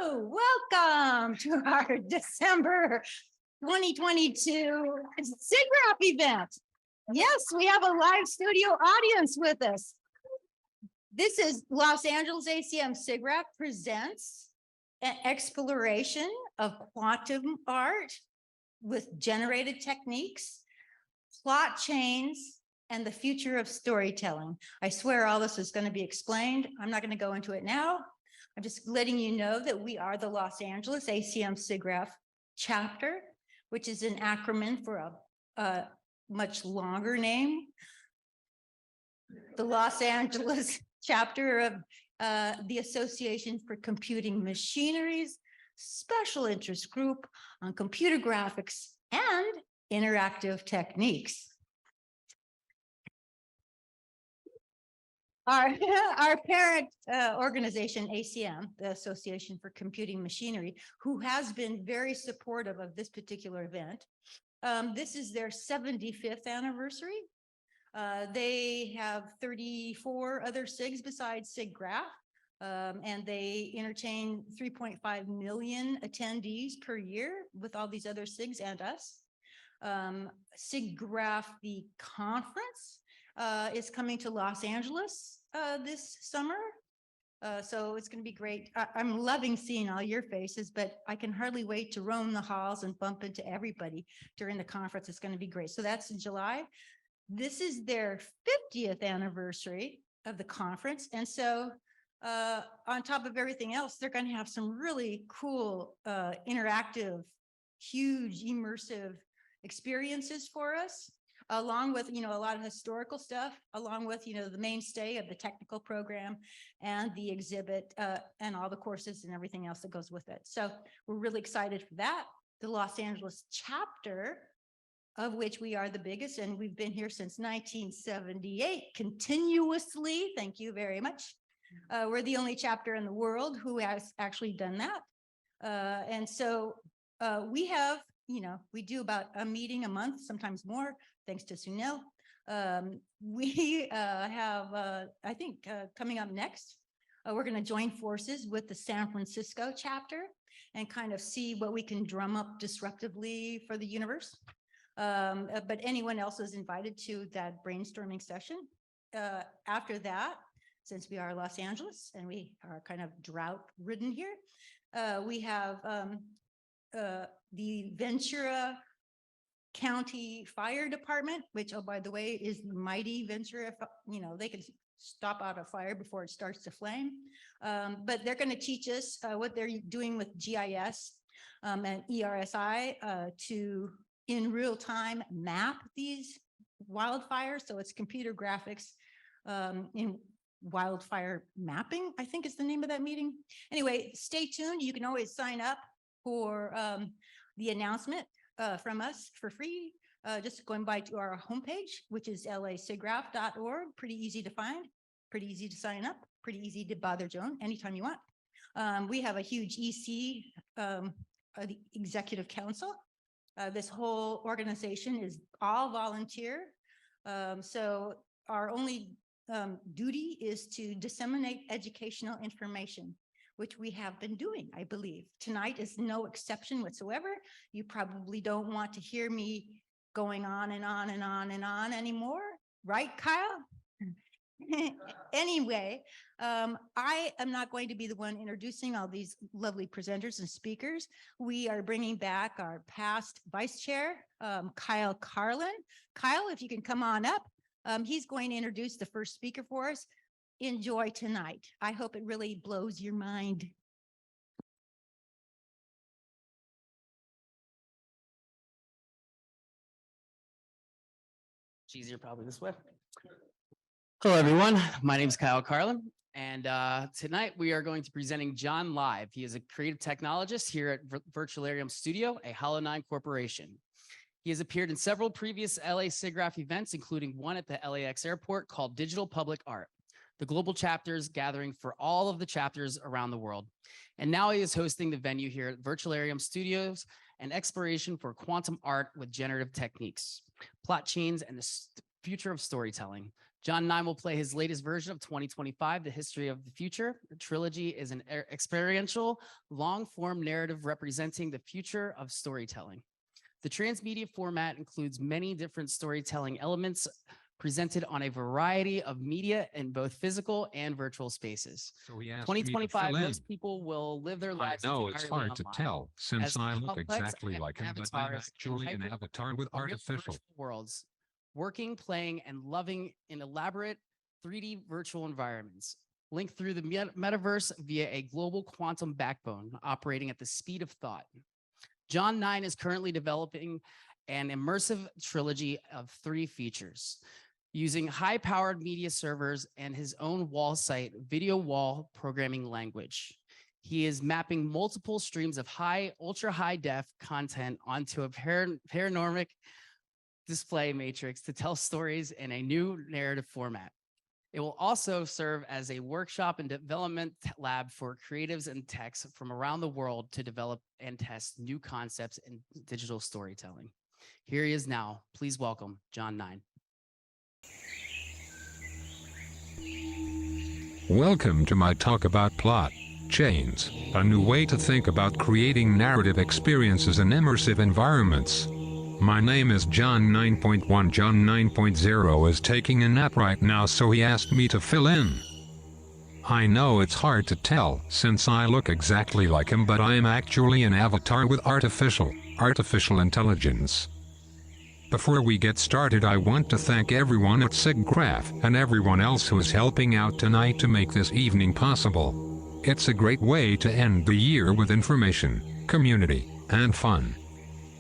Hello, welcome to our December 2022 SIGGRAPH event. Yes, we have a live studio audience with us. This is Los Angeles ACM SIGGRAPH presents an exploration of quantum art with generated techniques, plot chains, and the future of storytelling. I swear all this is going to be explained. I'm not going to go into it now. I'm just letting you know that we are the Los Angeles ACM SIGGRAPH chapter, which is an acronym for a much longer name. The Los Angeles chapter of the Association for Computing Machineries, Special Interest Group on Computer Graphics and Interactive Techniques. Our parent organization, ACM, the Association for Computing Machinery, who has been very supportive of this particular event. This is their 75th anniversary. They have 34 other SIGs besides SIGGRAPH, and they entertain 3.5 million attendees per year with all these other SIGs and us. SIGGRAPH, the conference, is coming to Los Angeles this summer. So it's going to be great. I'm loving seeing all your faces, but I can hardly wait to roam the halls and bump into everybody during the conference. It's going to be great. So that's in July. This is their 50th anniversary of the conference. And so on top of everything else, they're going to have some really cool, interactive, huge, immersive experiences for us, along with, a lot of historical stuff, along with, the mainstay of the technical program and the exhibit and all the courses and everything else that goes with it. So we're really excited for that. The Los Angeles chapter, of which we are the biggest, and we've been here since 1978, continuously. Thank you very much. We're the only chapter in the world who has actually done that. And so we have, we do about a meeting a month, sometimes more, thanks to Sunil. We have, I think, coming up next, we're going to join forces with the San Francisco chapter and kind of see what we can drum up disruptively for the universe. But anyone else is invited to that brainstorming session. After that, since we are Los Angeles and we are kind of drought ridden here, we have the Ventura County Fire Department, which, oh, by the way, is the mighty Ventura. They can stop out a fire before it starts to flame. But they're going to teach us what they're doing with GIS and ERSI to, in real time, map these wildfires. So it's computer graphics in wildfire mapping, I think is the name of that meeting. Anyway, stay tuned. You can always sign up for the announcement from us for free, just going by to our homepage, which is lasigraph.org. Pretty easy to find, pretty easy to sign up, pretty easy to bother Joan anytime you want. We have a huge EC, the Executive Council. This whole organization is all volunteer. So our only duty is to disseminate educational information, which we have been doing, I believe. Tonight is no exception whatsoever. You probably don't want to hear me going on and on and on and on anymore, right, Kyle? Anyway, I am not going to be the one introducing all these lovely presenters and speakers. We are bringing back our past vice chair, Kyle Carlin. Kyle, if you can come on up, he's going to introduce the first speaker for us. Enjoy tonight. I hope it really blows your mind. It's easier probably this way. Hello, everyone. My name is Kyle Carlin, and tonight we are going to be presenting John live. He is a creative technologist here at VIRTULARIUM Studio, a Hollow9 corporation. He has appeared in several previous LA SIGGRAPH events, including one at the LAX airport called Digital Public Art, the global chapters gathering for all of the chapters around the world. And now he is hosting the venue here at VIRTULARIUM Studios, an exploration for quantum art with generative techniques, plot chains, and the future of storytelling. John 9 will play his latest version of 2025, The History of the Future. The trilogy is an experiential, long-form narrative representing the future of storytelling. The transmedia format includes many different storytelling elements presented on a variety of media in both physical and virtual spaces. So he asked me to 2025, fill in. most people will live their I lives know it's entirely hard to online. tell since As I look complex exactly like him, but I'm avatars actually and an avatar with real artificial. virtual worlds, working, playing, and loving in elaborate 3D virtual environments, linked through the metaverse via a global quantum backbone operating at the speed of thought. John 9 is currently developing an immersive trilogy of 3 features using high-powered media servers and his own wall site, video wall programming language. He is mapping multiple streams of ultra-high def content onto a paranormic display matrix to tell stories in a new narrative format. It will also serve as a workshop and development lab for creatives and techs from around the world to develop and test new concepts in digital storytelling. Here he is now. Please welcome John 9. Welcome to my talk about PlotChains, a new way to think about creating narrative experiences in immersive environments. My name is John 9.1. John 9.0 is taking a nap right now, so he asked me to fill in. I know it's hard to tell since I look exactly like him, but I am actually an avatar with artificial intelligence. Before we get started, I want to thank everyone at SIGGRAPH and everyone else who is helping out tonight to make this evening possible. It's a great way to end the year with information, community, and fun.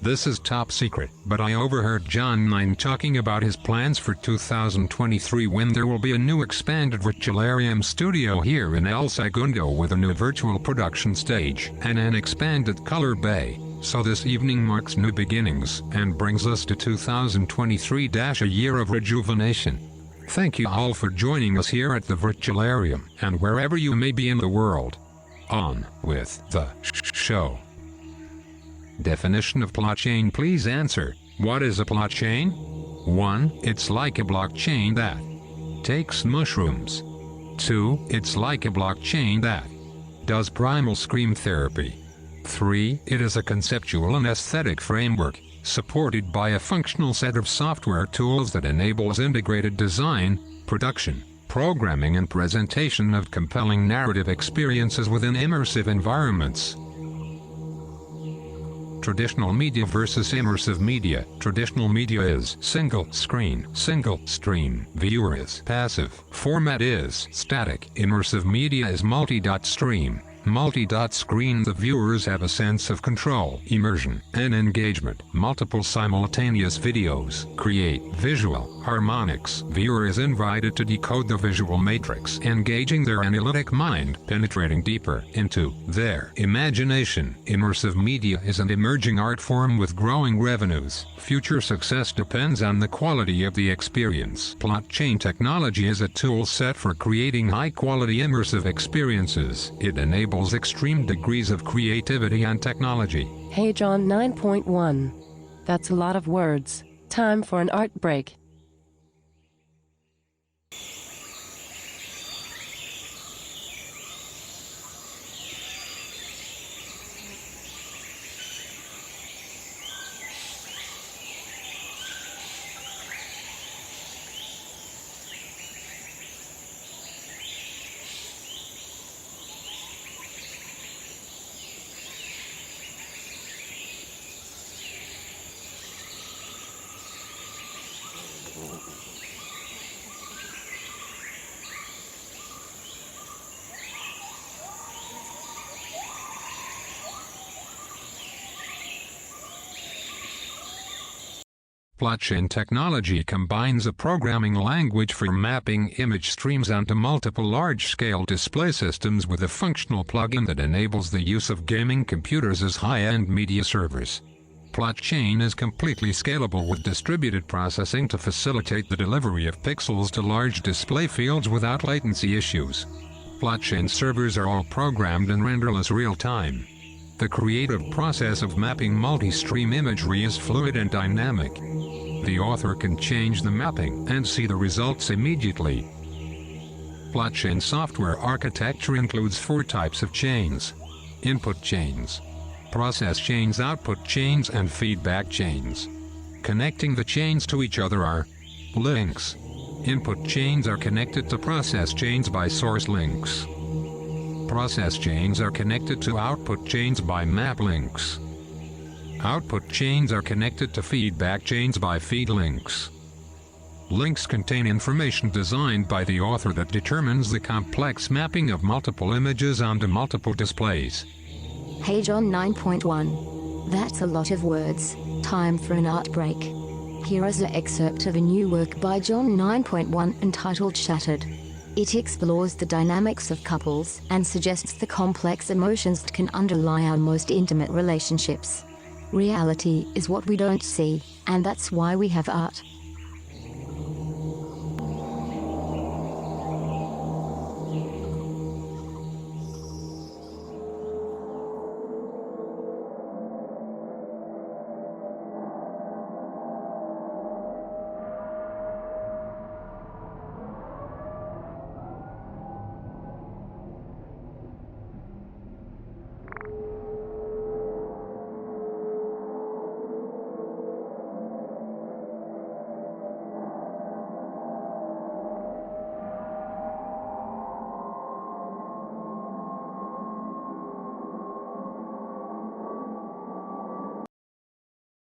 This is top secret, but I overheard John 9 talking about his plans for 2023 when there will be a new expanded VIRTULARIUM Studio here in El Segundo with a new virtual production stage and an expanded color bay. So this evening marks new beginnings and brings us to 2023 - a year of rejuvenation. Thank you all for joining us here at the VIRTULARIUM and wherever you may be in the world. On with the show. Definition of PlotChain. Please answer. What is a PlotChain? 1. It's like a blockchain that takes mushrooms. 2. It's like a blockchain that does primal scream therapy. 3. It is a conceptual and aesthetic framework, supported by a functional set of software tools that enables integrated design, production, programming and presentation of compelling narrative experiences within immersive environments. Traditional media versus immersive media. Traditional media is single screen, single stream. Viewer is passive. Format is static. Immersive media is multi-stream, multi-screen. The viewers have a sense of control, immersion, and engagement. Multiple simultaneous videos create visual harmonics. Viewer is invited to decode the visual matrix, engaging their analytic mind, penetrating deeper into their imagination. Immersive media is an emerging art form with growing revenues. Future success depends on the quality of the experience. PlotChain technology is a tool set for creating high-quality immersive experiences. It enables extreme degrees of creativity and technology. Hey John 9.1. That's a lot of words. Time for an art break. PlotChain technology combines a programming language for mapping image streams onto multiple large-scale display systems with a functional plugin that enables the use of gaming computers as high-end media servers. PlotChain is completely scalable with distributed processing to facilitate the delivery of pixels to large display fields without latency issues. PlotChain servers are all programmed in renderless real-time. The creative process of mapping multi-stream imagery is fluid and dynamic. The author can change the mapping and see the results immediately. PlotChain software architecture includes 4 types of chains: input chains, process chains, output chains, and feedback chains. Connecting the chains to each other are links. Input chains are connected to process chains by source links. Process chains are connected to output chains by map links. Output chains are connected to feedback chains by feed links. Links contain information designed by the author that determines the complex mapping of multiple images onto multiple displays. Hey John 9.1. That's a lot of words. Time for an art break. Here is an excerpt of a new work by John 9.1 entitled Shattered. It explores the dynamics of couples and suggests the complex emotions that can underlie our most intimate relationships. Reality is what we don't see, and that's why we have art.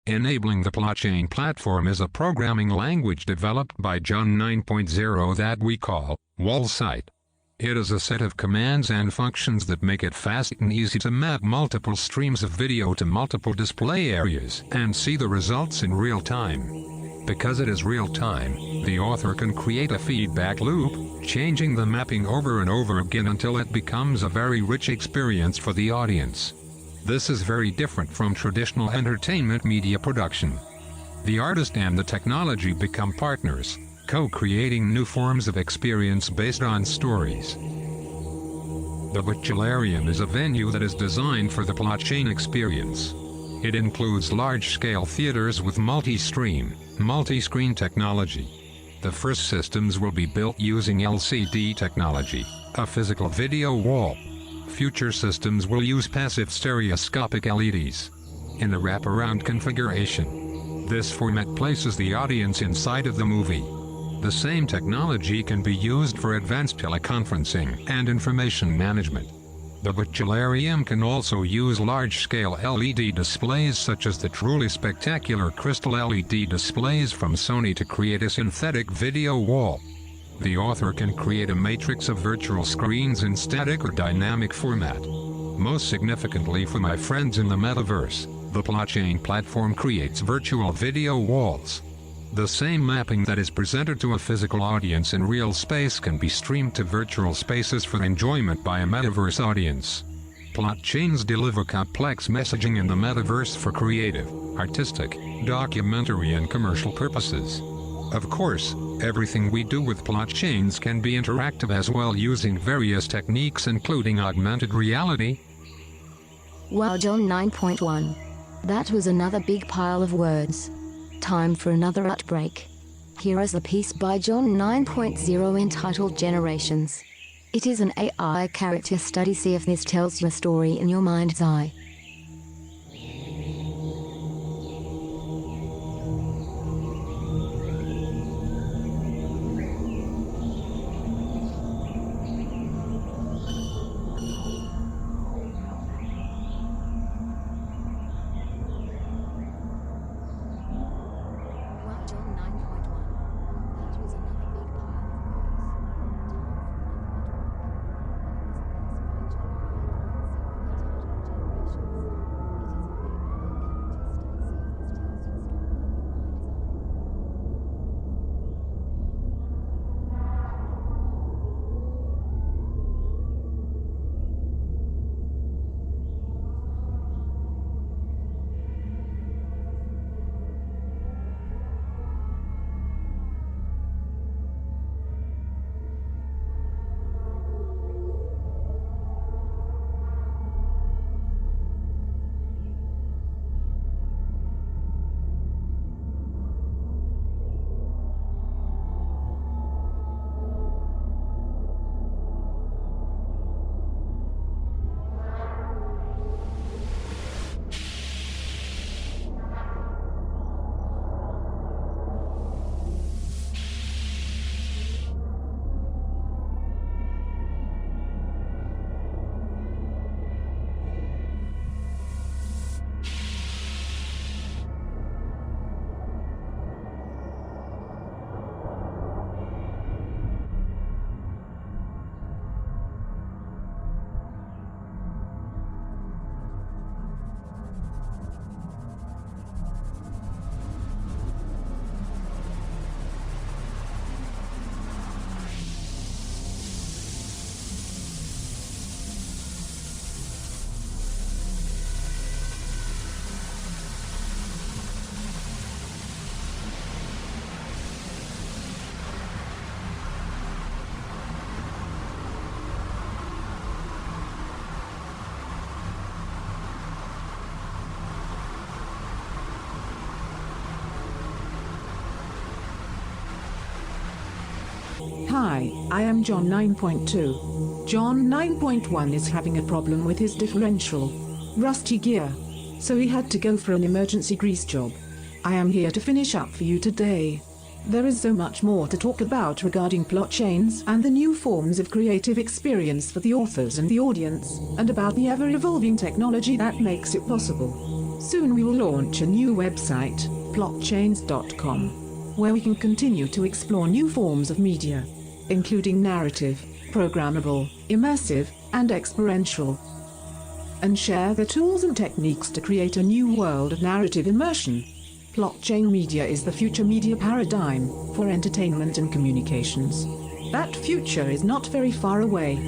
Enabling the PlotChain platform is a programming language developed by John 9.0 that we call WallSight. It is a set of commands and functions that make it fast and easy to map multiple streams of video to multiple display areas and see the results in real time. Because it is real time, the author can create a feedback loop, changing the mapping over and over again until it becomes a very rich experience for the audience. This is very different from traditional entertainment media production. The artist and the technology become partners, co-creating new forms of experience based on stories. The VIRTULARIUM is a venue that is designed for the PlotChain experience. It includes large-scale theaters with multi-stream, multi-screen technology. The first systems will be built using LCD technology, a physical video wall. Future systems will use passive stereoscopic LEDs. In the wraparound configuration, this format places the audience inside of the movie. The same technology can be used for advanced teleconferencing and information management. The VIRTULARIUM can also use large-scale LED displays such as the truly spectacular crystal LED displays from Sony to create a synthetic video wall. The author can create a matrix of virtual screens in static or dynamic format. Most significantly for my friends in the metaverse, the PlotChain platform creates virtual video walls. The same mapping that is presented to a physical audience in real space can be streamed to virtual spaces for enjoyment by a metaverse audience. PlotChains deliver complex messaging in the metaverse for creative, artistic, documentary and commercial purposes. Of course, everything we do with PlotChains can be interactive as well using various techniques including augmented reality. Wow, John 9.1. That was another big pile of words. Time for another art break. Here is a piece by John 9.0 entitled Generations. It is an AI character study. See if this tells you a story in your mind's eye. Hi, I am John 9.2. John 9.1 is having a problem with his differential. Rusty gear. So he had to go for an emergency grease job. I am here to finish up for you today. There is so much more to talk about regarding PlotChains and the new forms of creative experience for the authors and the audience, and about the ever-evolving technology that makes it possible. Soon we will launch a new website, PlotChains.com, where we can continue to explore new forms of media, including narrative, programmable, immersive, and experiential, and share the tools and techniques to create a new world of narrative immersion. Blockchain media is the future media paradigm for entertainment and communications. That future is not very far away.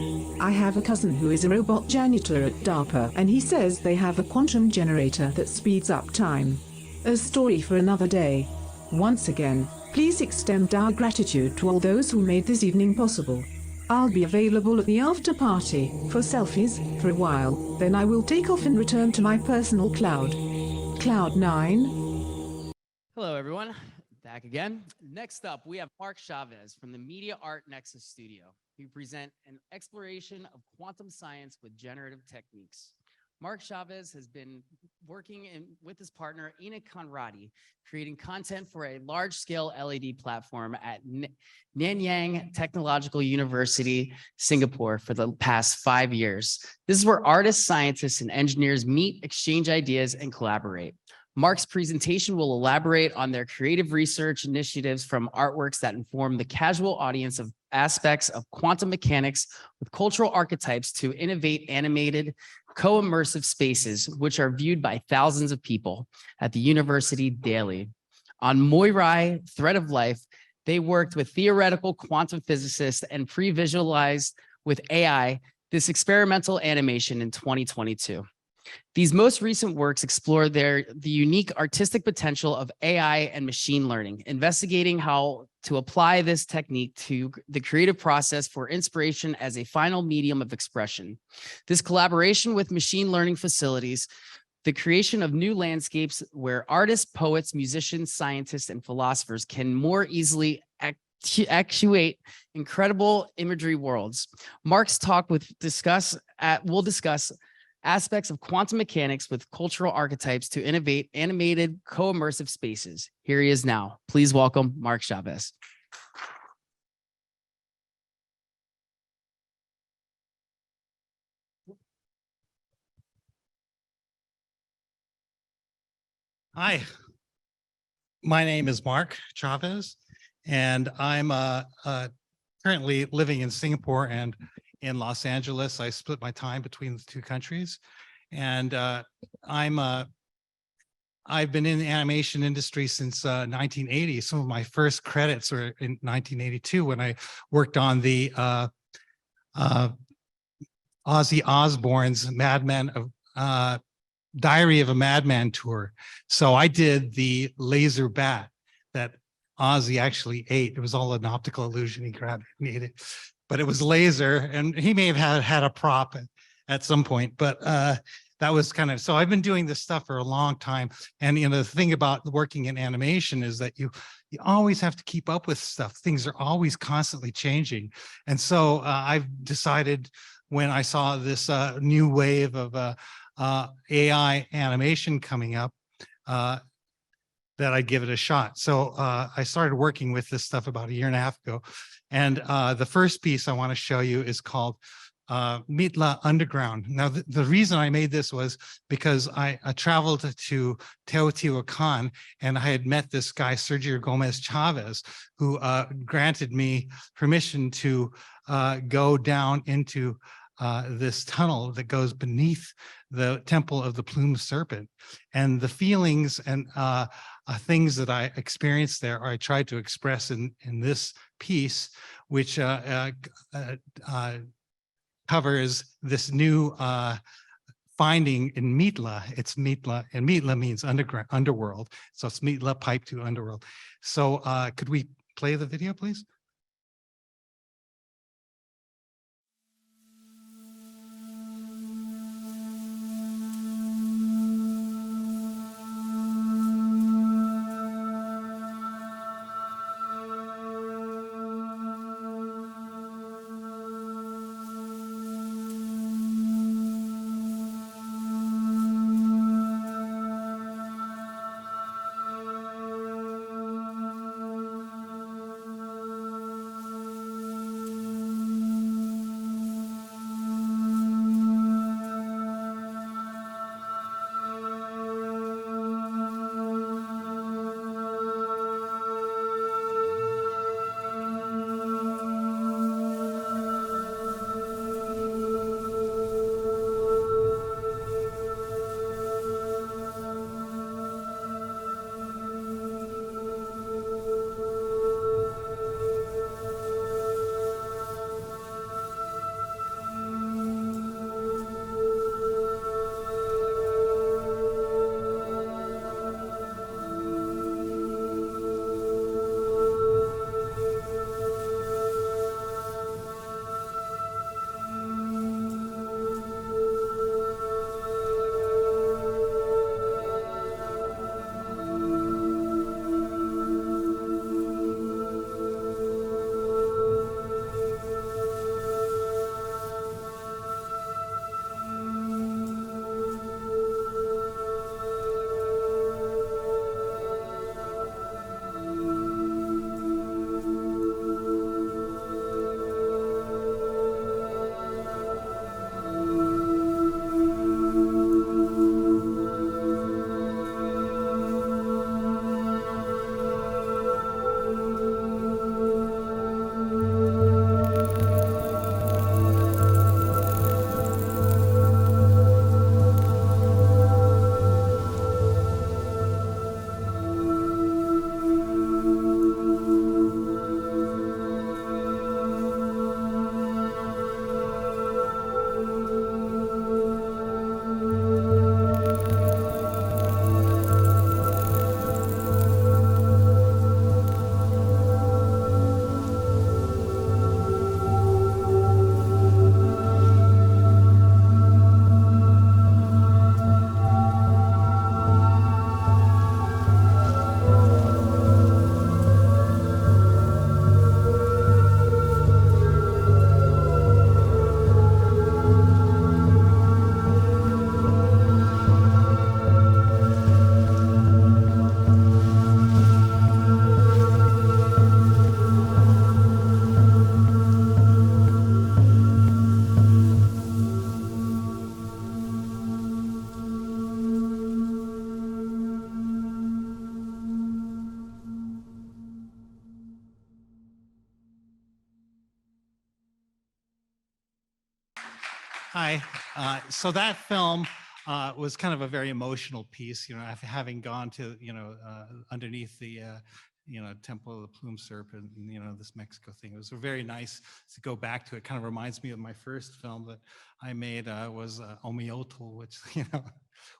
I have a cousin who is a robot janitor at DARPA, and he says they have a quantum generator that speeds up time. A story for another day. Once again, please extend our gratitude to all those who made this evening possible. I'll be available at the after party for selfies for a while, then I will take off and return to my personal cloud. Cloud 9. Hello, everyone. Back again. Next up, we have Mark Chavez from the Media Art Nexus Studio. We present an exploration of quantum science with generative techniques. Mark Chavez has been working with his partner, Ina Conradi, creating content for a large-scale LED platform at Nanyang Technological University, Singapore for the past 5 years. This is where artists, scientists, and engineers meet, exchange ideas, and collaborate. Mark's presentation will elaborate on their creative research initiatives from artworks that inform the casual audience of aspects of quantum mechanics with cultural archetypes to innovate animated co-immersive spaces, which are viewed by thousands of people at the university daily. On Moirai, Thread of Life, they worked with theoretical quantum physicists and pre-visualized with AI this experimental animation in 2022. These most recent works explore the unique artistic potential of AI and machine learning, investigating how to apply this technique to the creative process for inspiration as a final medium of expression. This collaboration with machine learning facilities the creation of new landscapes where artists, poets, musicians, scientists, and philosophers can more easily actuate incredible imagery worlds. Mark's talk will discuss aspects of quantum mechanics with cultural archetypes to innovate animated co-immersive spaces. Here he is now. Please welcome Mark Chavez. Hi, my name is Mark Chavez, and I'm currently living in Singapore and in Los Angeles. I split my time between the two countries, and I've been in the animation industry since 1980. Some of my first credits were in 1982 when I worked on the Ozzy Osbourne's Diary of a Madman tour. So I did the laser bat that Ozzy actually ate. It was all an optical illusion. He grabbed it and ate it, but it was laser, and he may have had a prop at some point, but that was kind of, so I've been doing this stuff for a long time. And the thing about working in animation is that you always have to keep up with stuff. Things are always constantly changing. And so I've decided, when I saw this new wave of AI animation coming up, that I'd give it a shot. So I started working with this stuff about 1.5 years ago. And the first piece I want to show you is called Mitla Underground. Now, the reason I made this was because I traveled to Teotihuacan, and I had met this guy, Sergio Gomez Chavez, who granted me permission to go down into this tunnel that goes beneath the Temple of the Plumed Serpent. And the feelings and things that I experienced there, I tried to express in this piece, which covers this new finding in Mitla. It's Mitla, and Mitla means underworld. So it's Mitla pipe to underworld. So could we play the video, please? Hi. So that film was kind of a very emotional piece, you know, after having gone to, underneath the, Temple of the Plume Serpent and, this Mexico thing. It was very nice to go back to it. Kind of reminds me of my first film that I made was Omiotl, which,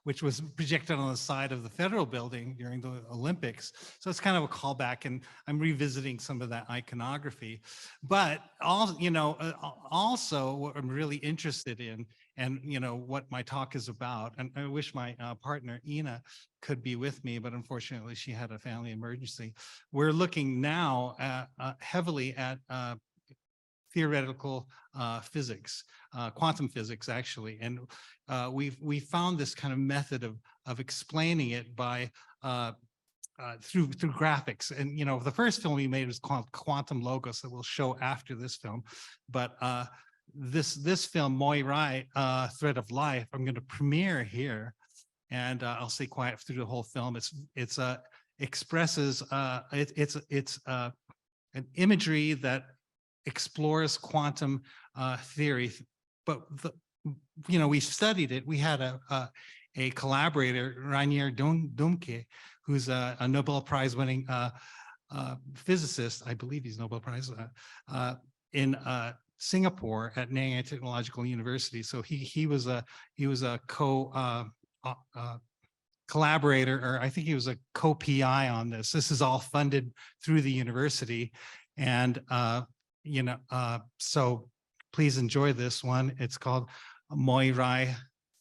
which was projected on the side of the federal building during the Olympics. So it's kind of a callback, and I'm revisiting some of that iconography. But also what I'm really interested in, and what my talk is about, and I wish my partner Ina could be with me, but unfortunately she had a family emergency. We're looking now heavily at theoretical physics, quantum physics actually, and we found this kind of method of explaining it by through graphics. And the first film we made was called Quantum Logos, that we'll show after this film. But this film, Moi Rai, Thread of Life, I'm going to premiere here, and I'll stay quiet through the whole film. It's expresses it's an imagery that explores quantum theory, but we studied it. We had a collaborator, Rainier Dumke, who's a Nobel Prize winning physicist. I believe he's Nobel Prize in Singapore at Nanyang Technological University. So he was a collaborator, or I think he was a co-PI on this. This is all funded through the university, and so please enjoy this one. It's called Moi Rai,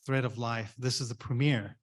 Thread of Life. This is the premiere.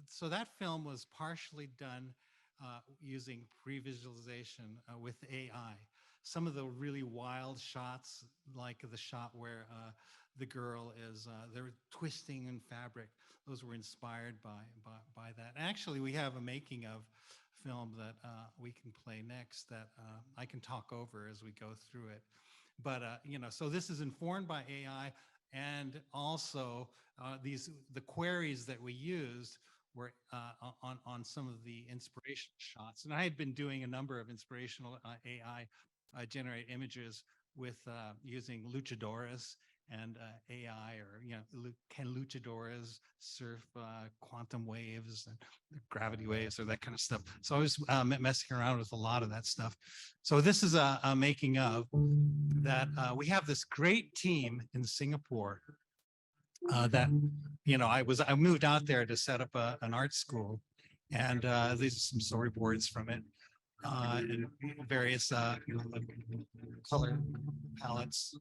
so that film was partially done using pre-visualization with AI. Some of the really wild shots, like the shot where the girl is, they're twisting in fabric, those were inspired by that. Actually, we have a making of film that we can play next that I can talk over as we go through it. But, so this is informed by AI, and also the queries that we used were on some of the inspirational shots. And I had been doing a number of inspirational AI generate images with using luchadoras and AI, or can luchadoras surf quantum waves and gravity waves or that kind of stuff. So I was messing around with a lot of that stuff. So this is a making of that. We have this great team in Singapore that I moved out there to set up an art school, and these are some storyboards from it. And various color palettes.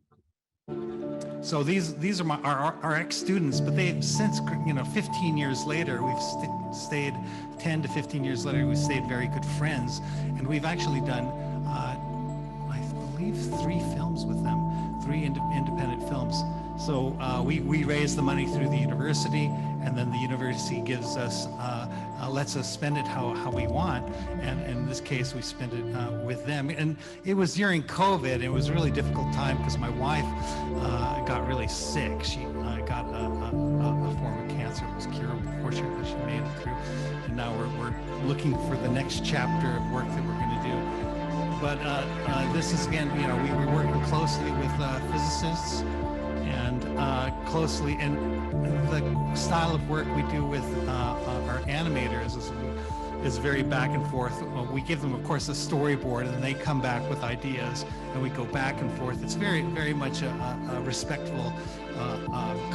So these are our ex-students, but they've since, 15 years later, we've stayed 10 to 15 years later, we've stayed very good friends, and we've actually done, I believe, 3 films with them, 3 independent films. So we raise the money through the university, and then the university gives us, lets us spend it how we want. And in this case, we spent it with them. And it was during COVID. It was a really difficult time because my wife got really sick. She got a form of cancer. It was curable. Fortunately, she made it through. And now we're looking for the next chapter of work that we're going to do. But this is, again, we were working closely with physicists, and closely, and the style of work we do with our animators is very back and forth. We give them, of course, a storyboard, and then they come back with ideas, and we go back and forth. It's very, very much a respectful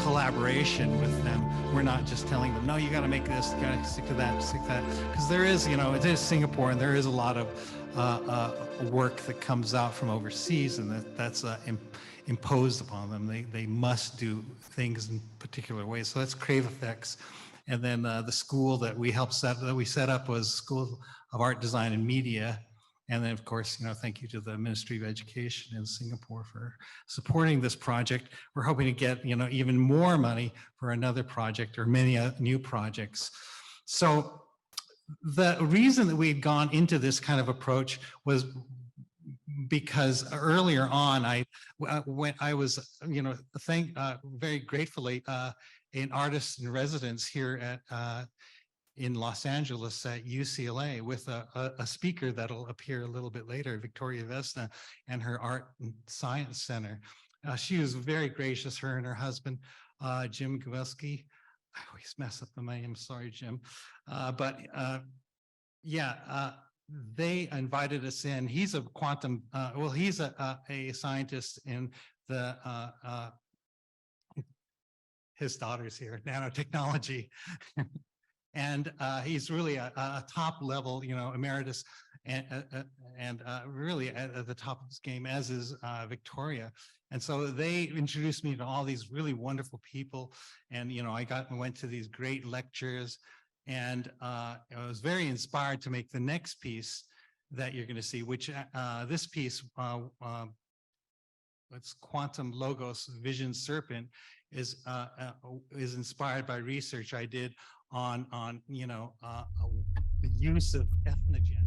collaboration with them. We're not just telling them, no, you got to make this, you got to stick to that, because there is, it is Singapore, and there is a lot of work that comes out from overseas, and that's imposed upon them. They must do things in particular ways. So that's Crave Effects. And then the school that we set up was School of Art, Design, and Media. And then, of course, thank you to the Ministry of Education in Singapore for supporting this project. We're hoping to get, even more money for another project or many new projects. So the reason that we had gone into this kind of approach was because earlier on, when I was, very gratefully, an artist in residence here in Los Angeles at UCLA with a speaker that'll appear a little bit later, Victoria Vesna, and her Art and Science Center. She was very gracious, her and her husband, Jim Gawelski. I always mess up the name, I'm sorry, Jim. They invited us in. He's a quantum, he's a scientist in the, his daughter's here, nanotechnology. And he's really a top level, emeritus, and really at the top of his game, as is Victoria. And so they introduced me to all these really wonderful people. And, I went to these great lectures, and I was very inspired to make the next piece that you're going to see, which this piece, it's Quantum Logos Vision Serpent, is inspired by research I did on the use of ethnogens.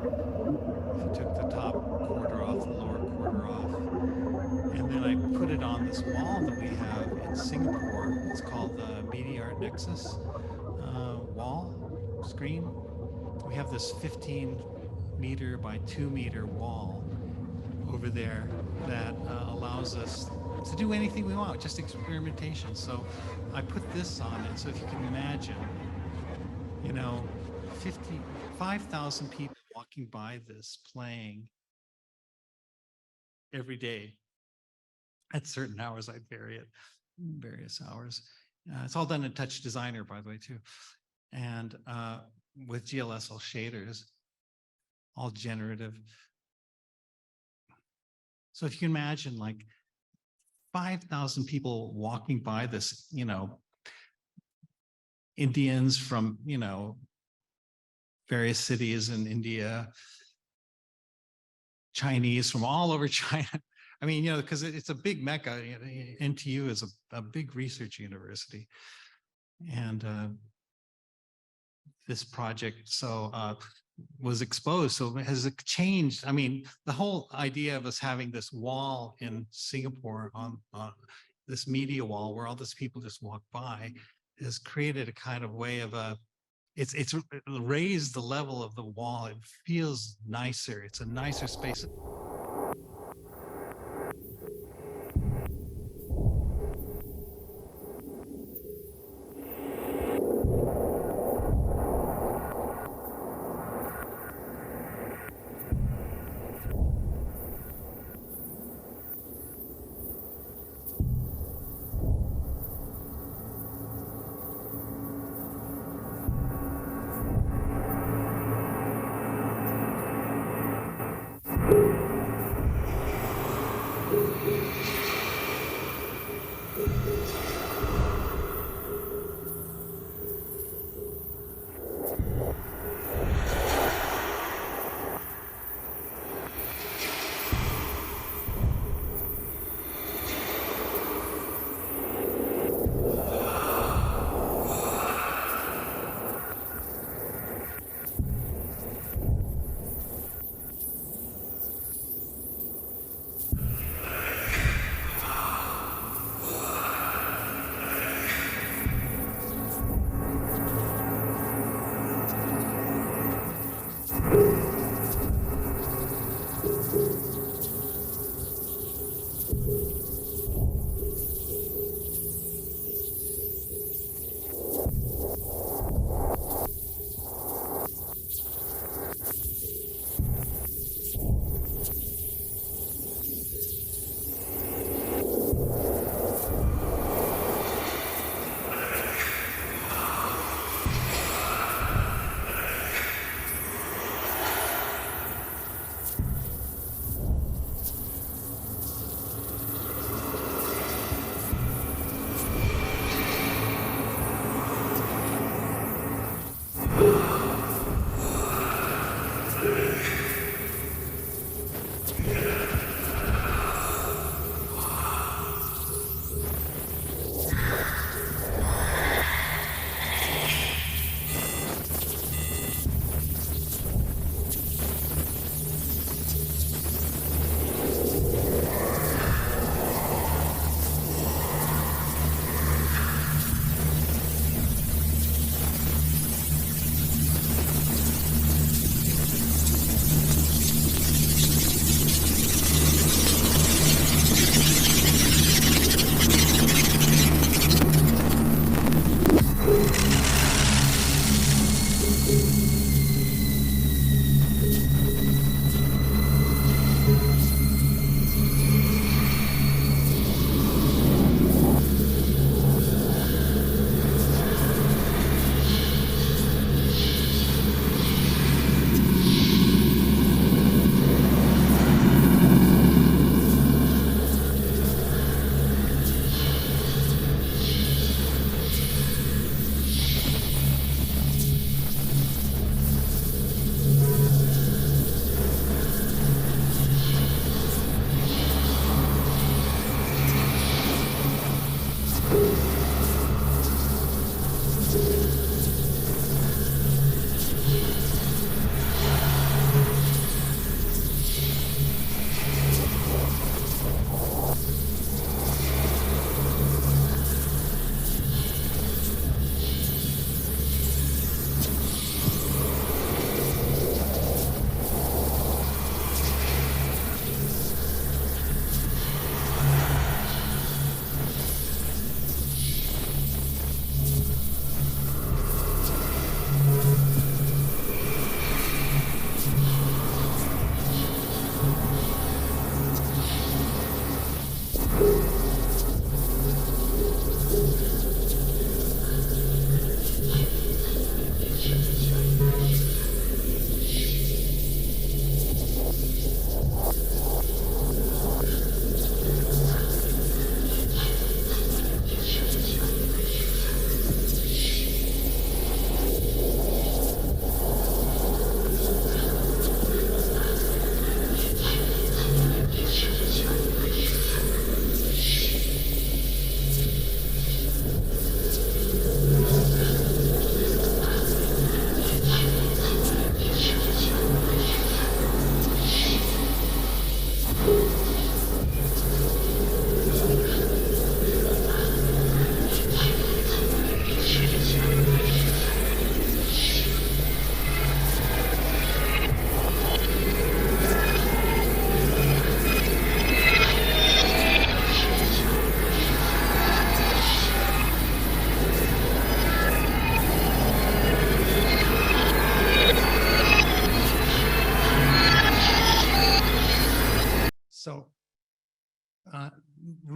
If you took the top quarter off, the lower quarter off, and then I put it on this wall that we have in Singapore. It's called the Media Art Nexus wall screen. We have this 15-meter by 2-meter wall over there that allows us to do anything we want, just experimentation. So I put this on it. So if you can imagine, you know, 5,000 people walking by this playing every day at certain hours. I'd vary it various hours. It's all done in Touch Designer, by the way, too. And with GLSL shaders, all generative. So if you can imagine like 5,000 people walking by this, you know, Indians from, you know, various cities in India, Chinese from all over China. I mean, you know, because it's a big mecca. NTU is a big research university. And this project was exposed. So it has changed. I mean, the whole idea of us having this wall in Singapore on this media wall where all these people just walk by has created a kind of way of it's raised the level of the wall. It feels nicer. It's a nicer space.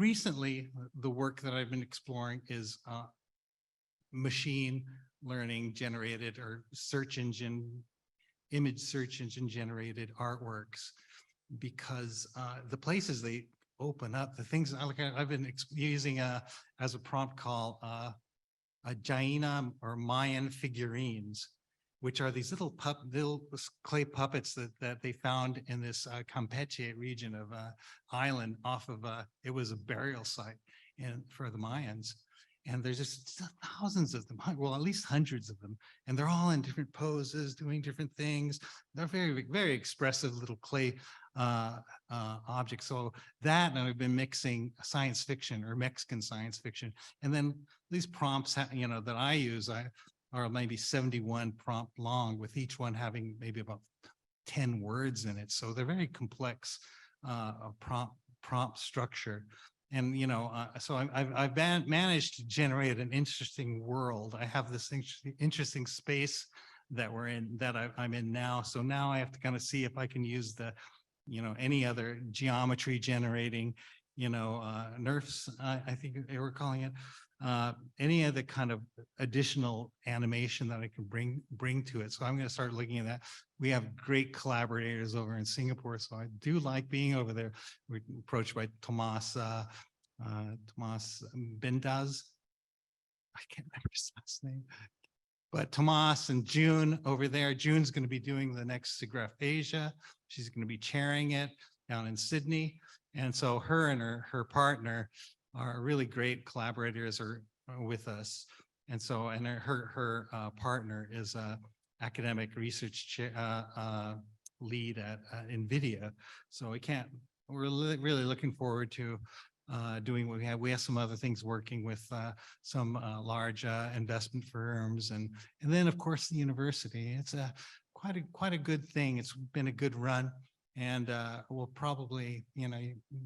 recently, the work that I've been exploring is machine learning generated or image search engine generated artworks, because the places they open up, the things I've been using as a prompt call a Jaina or Mayan figurines, which are these little clay puppets that they found in this Campeche region of island off of it was a burial site for the Mayans. And there's just thousands of them, well, at least hundreds of them. And they're all in different poses, doing different things. They're very, very expressive little clay objects. So that, and I've been mixing science fiction or Mexican science fiction. And then these prompts, that I use are maybe 71 prompt long, with each one having maybe about 10 words in it. So they're very complex prompt structure. And, so I've managed to generate an interesting world. I have this interesting space that we're in, that I'm in now. So now I have to kind of see if I can use the, any other geometry generating, NERFs, I think they were calling it, any other kind of additional animation that I can bring to it. So I'm going to start looking at that. We have great collaborators over in Singapore, so I do like being over there. We're approached by Tomas Bendaz. I can't remember his last name, but Tomas and June over there. June's going to be doing the next SIGGRAPH Asia. She's going to be chairing it down in Sydney. And so her and her partner are really great collaborators with us. And so, and her partner is a academic research lead at NVIDIA. So we're really looking forward to doing what we have. We have some other things working with some large investment firms, and then of course the university. It's quite a good thing. It's been a good run, and we'll probably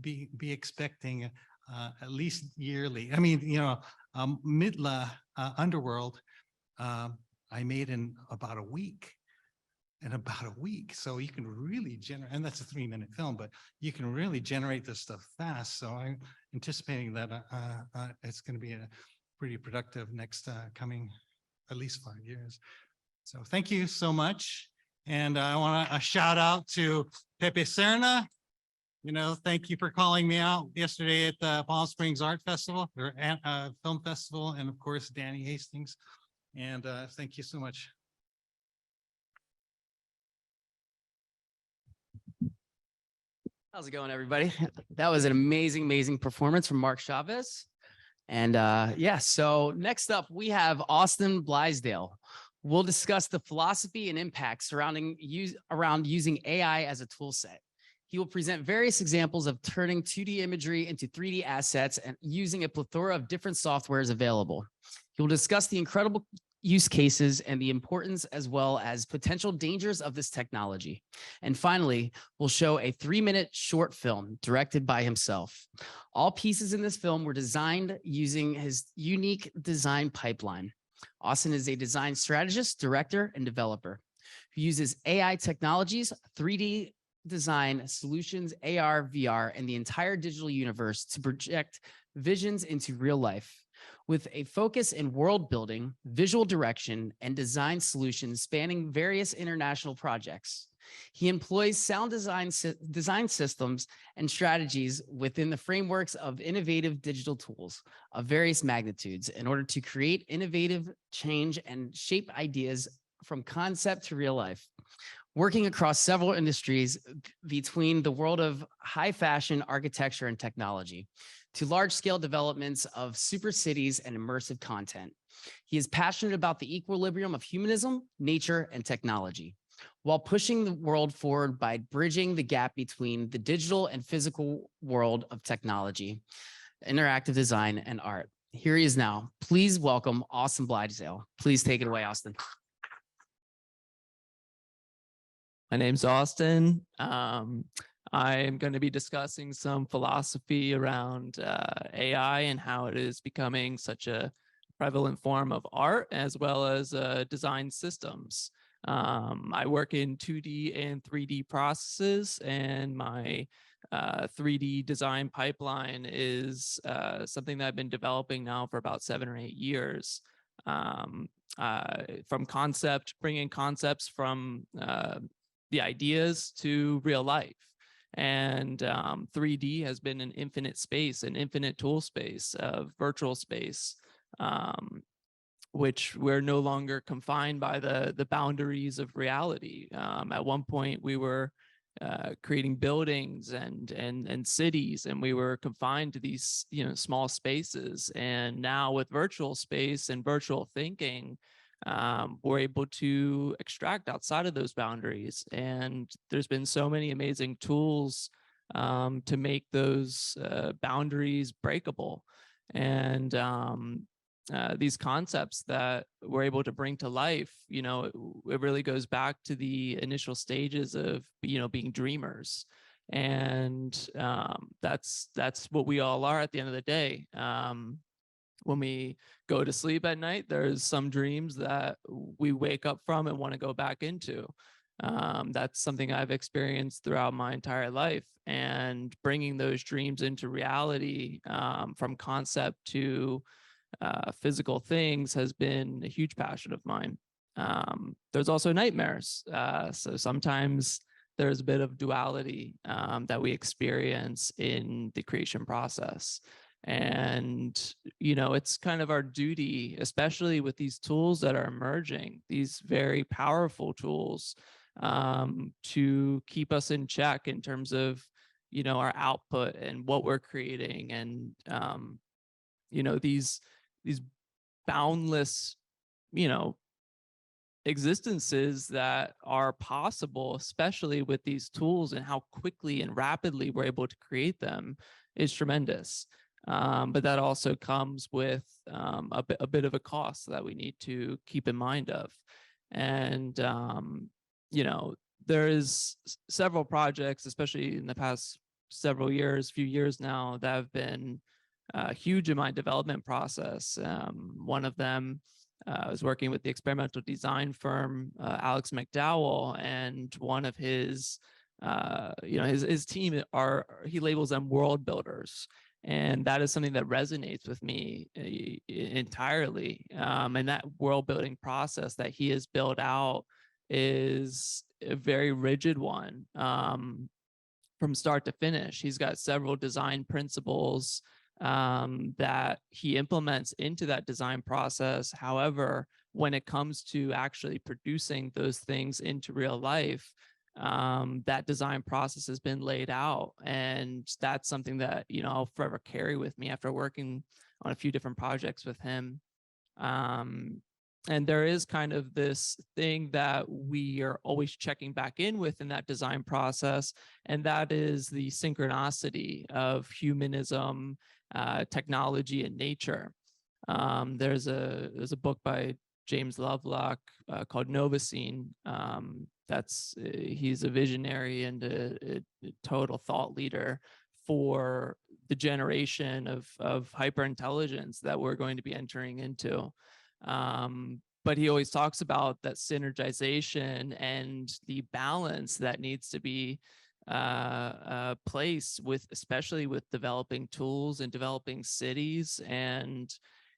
be expecting at least yearly. I mean, Midla Underworld, I made in about a week. So you can really generate, and that's a 3-minute film, but you can really generate this stuff fast. So I'm anticipating that it's going to be a pretty productive next coming at least 5 years. So thank you so much. And I want to shout out to Pepe Serna. Thank you for calling me out yesterday at the Palm Springs Art Festival or Film Festival, and of course, Danny Hastings. And thank you so much. How's it going, everybody? That was an amazing performance from Mark Chavez. And so next up, we have Austin Blaisdell. We'll discuss the philosophy and impact around using AI as a tool set. He will present various examples of turning 2D imagery into 3D assets and using a plethora of different softwares available. He will discuss the incredible use cases and the importance as well as potential dangers of this technology. And finally, we'll show a 3-minute short film directed by himself. All pieces in this film were designed using his unique design pipeline. Austin is a design strategist, director, and developer who uses AI technologies, 3D design solutions, AR, VR, and the entire digital universe to project visions into real life. With a focus in world building, visual direction, and design solutions spanning various international projects. He employs sound design systems and strategies within the frameworks of innovative digital tools of various magnitudes in order to create innovative change and shape ideas from concept to real life. Working across several industries between the world of high fashion, architecture, and technology, to large-scale developments of super cities and immersive content. He is passionate about the equilibrium of humanism, nature, and technology, while pushing the world forward by bridging the gap between the digital and physical world of technology, interactive design, and art. Here he is now. Please welcome Austin Blaisdell. Please take it away, Austin. My name's Austin. I'm going to be discussing some philosophy around AI and how it is becoming such a prevalent form of art as well as design systems. I work in 2D and 3D processes, and my 3D design pipeline is something that I've been developing now for about 7 or 8 years. From concept, bringing concepts from the ideas to real life. And 3D has been an infinite space, an infinite tool space, virtual space, which we're no longer confined by the boundaries of reality. At one point, we were creating buildings and cities, and we were confined to these small spaces. And now with virtual space and virtual thinking, we're able to extract outside of those boundaries. And there's been so many amazing tools to make those boundaries breakable. And these concepts that we're able to bring to life, it really goes back to the initial stages of, being dreamers. And that's what we all are at the end of the day. When we go to sleep at night, there's some dreams that we wake up from and want to go back into. That's something I've experienced throughout my entire life, and bringing those dreams into reality, from concept to physical things, has been a huge passion of mine. There's also nightmares. So sometimes there's a bit of duality that we experience in the creation process. And, it's kind of our duty, especially with these tools that are emerging, these very powerful tools, to keep us in check in terms of, our output and what we're creating. And, these boundless, existences that are possible, especially with these tools, and how quickly and rapidly we're able to create them is tremendous. But that also comes with a bit of a cost that we need to keep in mind of. And, there is several projects, especially in the past few years now, that have been huge in my development process. One of them, I was working with the experimental design firm, Alex McDowell, and one of his, his team he labels them world builders. And that is something that resonates with me entirely. And that world building process that he has built out is a very rigid one, from start to finish. He's got several design principles that he implements into that design process. However, when it comes to actually producing those things into real life, that design process has been laid out. And that's something that, I'll forever carry with me after working on a few different projects with him. And there is kind of this thing that we are always checking back in with in that design process, and that is the synchronicity of humanism, technology, and nature. There's a book by James Lovelock called Novacine. He's a visionary and a total thought leader for the generation of hyperintelligence that we're going to be entering into. But he always talks about that synergization and the balance that needs to be placed especially with developing tools and developing cities. And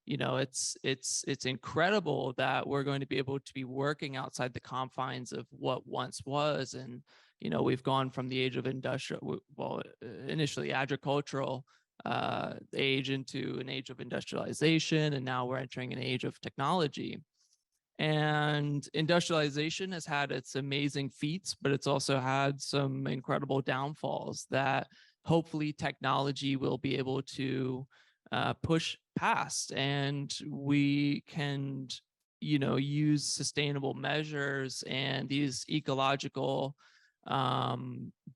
it's incredible that we're going to be able to be working outside the confines of what once was. And we've gone from the age of initially agricultural age into an age of industrialization, and now we're entering an age of technology. And industrialization has had its amazing feats, but it's also had some incredible downfalls that hopefully technology will be able to push past, and we can, use sustainable measures and these ecological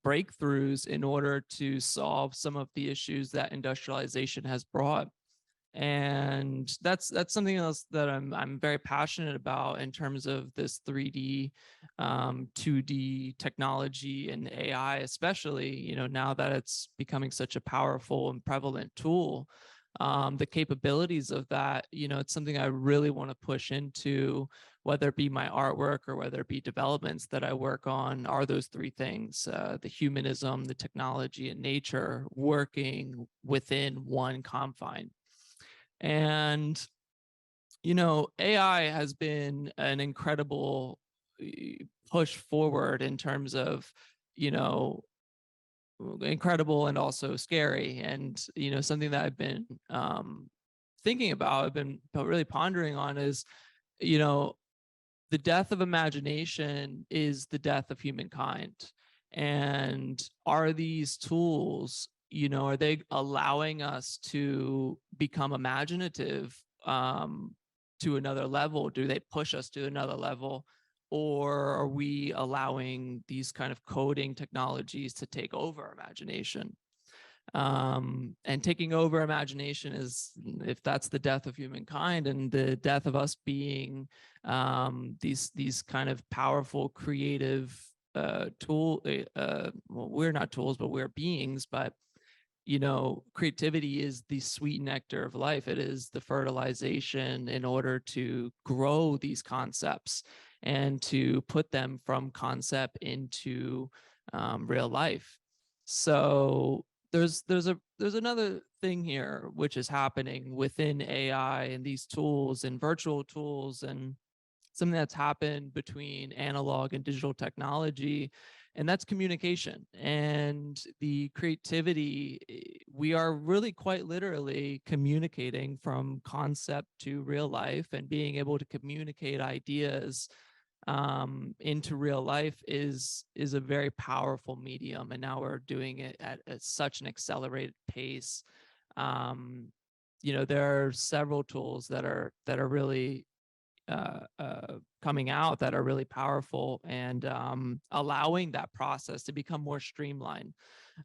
breakthroughs in order to solve some of the issues that industrialization has brought. And that's something else that I'm very passionate about in terms of this 3D, 2D technology and AI, especially, now that it's becoming such a powerful and prevalent tool. the capabilities of that, it's something I really want to push into, whether it be my artwork or whether it be developments that I work on, are those three things: the humanism, the technology, and nature working within one confine. And AI has been an incredible push forward in terms of, incredible and also scary. And, something that I've been thinking about, I've been really pondering on is, the death of imagination is the death of humankind. And are these tools, are they allowing us to become imaginative to another level? Do they push us to another level? Or are we allowing these kind of coding technologies to take over imagination? And taking over imagination is, if that's the death of humankind and the death of us being these kind of powerful, creative well, we're not tools, but we're beings. But creativity is the sweet nectar of life. It is the fertilization in order to grow these concepts and to put them from concept into real life. So there's another thing here which is happening within AI and these tools and virtual tools, and something that's happened between analog and digital technology, and that's communication and the creativity. We are really quite literally communicating from concept to real life, and being able to communicate ideas into real life is a very powerful medium. And now we're doing it at such an accelerated pace. There are several tools that are really coming out that are really powerful, and allowing that process to become more streamlined.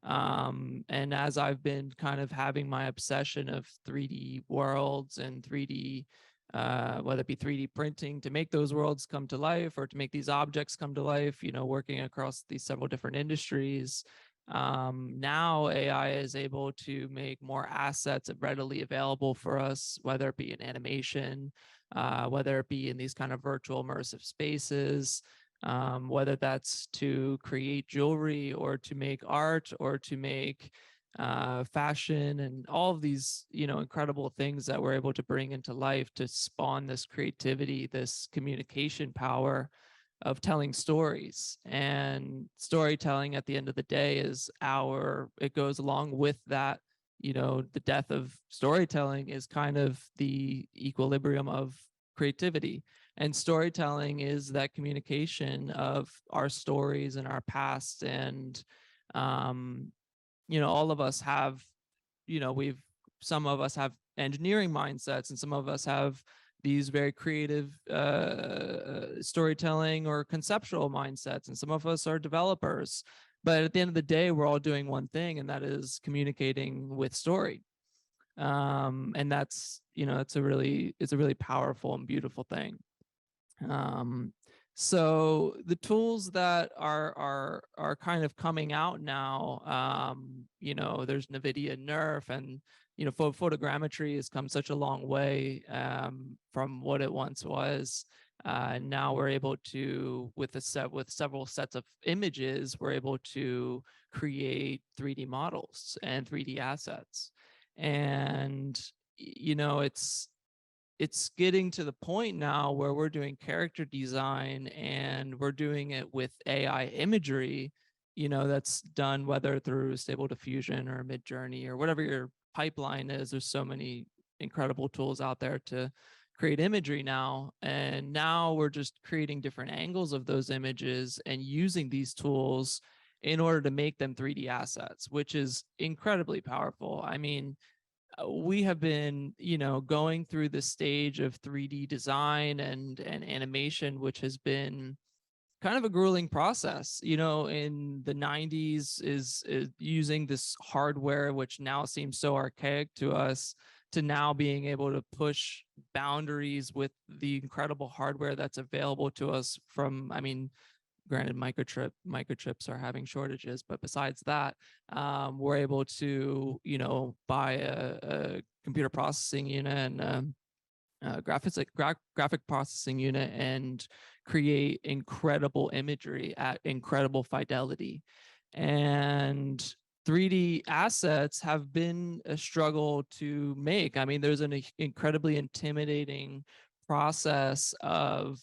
And as I've been kind of having my obsession of 3D worlds and 3D, whether it be 3D printing to make those worlds come to life, or to make these objects come to life, working across these several different industries, now AI is able to make more assets readily available for us, whether it be in animation, whether it be in these kind of virtual immersive spaces, whether that's to create jewelry or to make art or to make fashion, and all of these, incredible things that we're able to bring into life to spawn this creativity, this communication power of telling stories. And storytelling at the end of the day it goes along with that. The death of storytelling is kind of the equilibrium of creativity. And storytelling is that communication of our stories and our past. And, all of us have, some of us have engineering mindsets, and some of us have these very creative storytelling or conceptual mindsets, and some of us are developers. But at the end of the day, we're all doing one thing, and that is communicating with story. And that's, it's a really powerful and beautiful thing. So the tools that are kind of coming out now, there's NVIDIA NeRF, and photogrammetry has come such a long way from what it once was. Now we're able to, with several sets of images, we're able to create 3D models and 3D assets. And it's getting to the point now where we're doing character design, and we're doing it with AI imagery, that's done whether through Stable Diffusion or Midjourney or whatever your pipeline is. There's so many incredible tools out there to create imagery now. And now we're just creating different angles of those images and using these tools in order to make them 3D assets, which is incredibly powerful. I mean, we have been, going through the stage of 3D design and animation, which has been kind of a grueling process. In the 90s is using this hardware, which now seems so archaic to us, to now being able to push boundaries with the incredible hardware that's available to us from, granted, microchips are having shortages, but besides that, we're able to, buy a computer processing unit and graphic processing unit and create incredible imagery at incredible fidelity. And 3D assets have been a struggle to make. I mean, there's an incredibly intimidating process of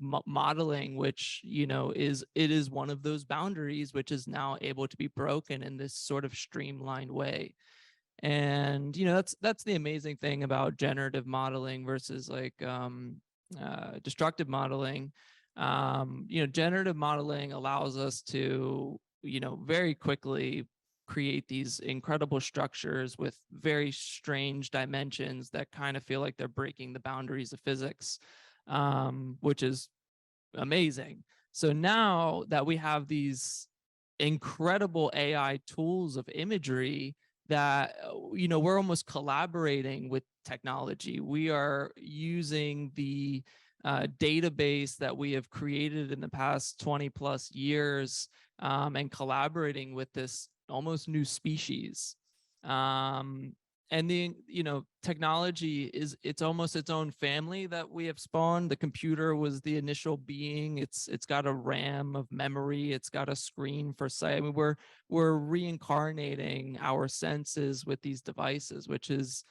modeling, which is one of those boundaries which is now able to be broken in this sort of streamlined way. And that's the amazing thing about generative modeling versus like destructive modeling. Generative modeling allows us to very quickly create these incredible structures with very strange dimensions that kind of feel like they're breaking the boundaries of physics, which is amazing. So now that we have these incredible AI tools of imagery that we're almost collaborating with technology. We are using the database that we have created in the past 20 plus years and collaborating with this almost new species. And the technology it's almost its own family that we have spawned. The computer was the initial being. It's got a RAM of memory. It's got a screen for sight. I mean, we're reincarnating our senses with these devices, which is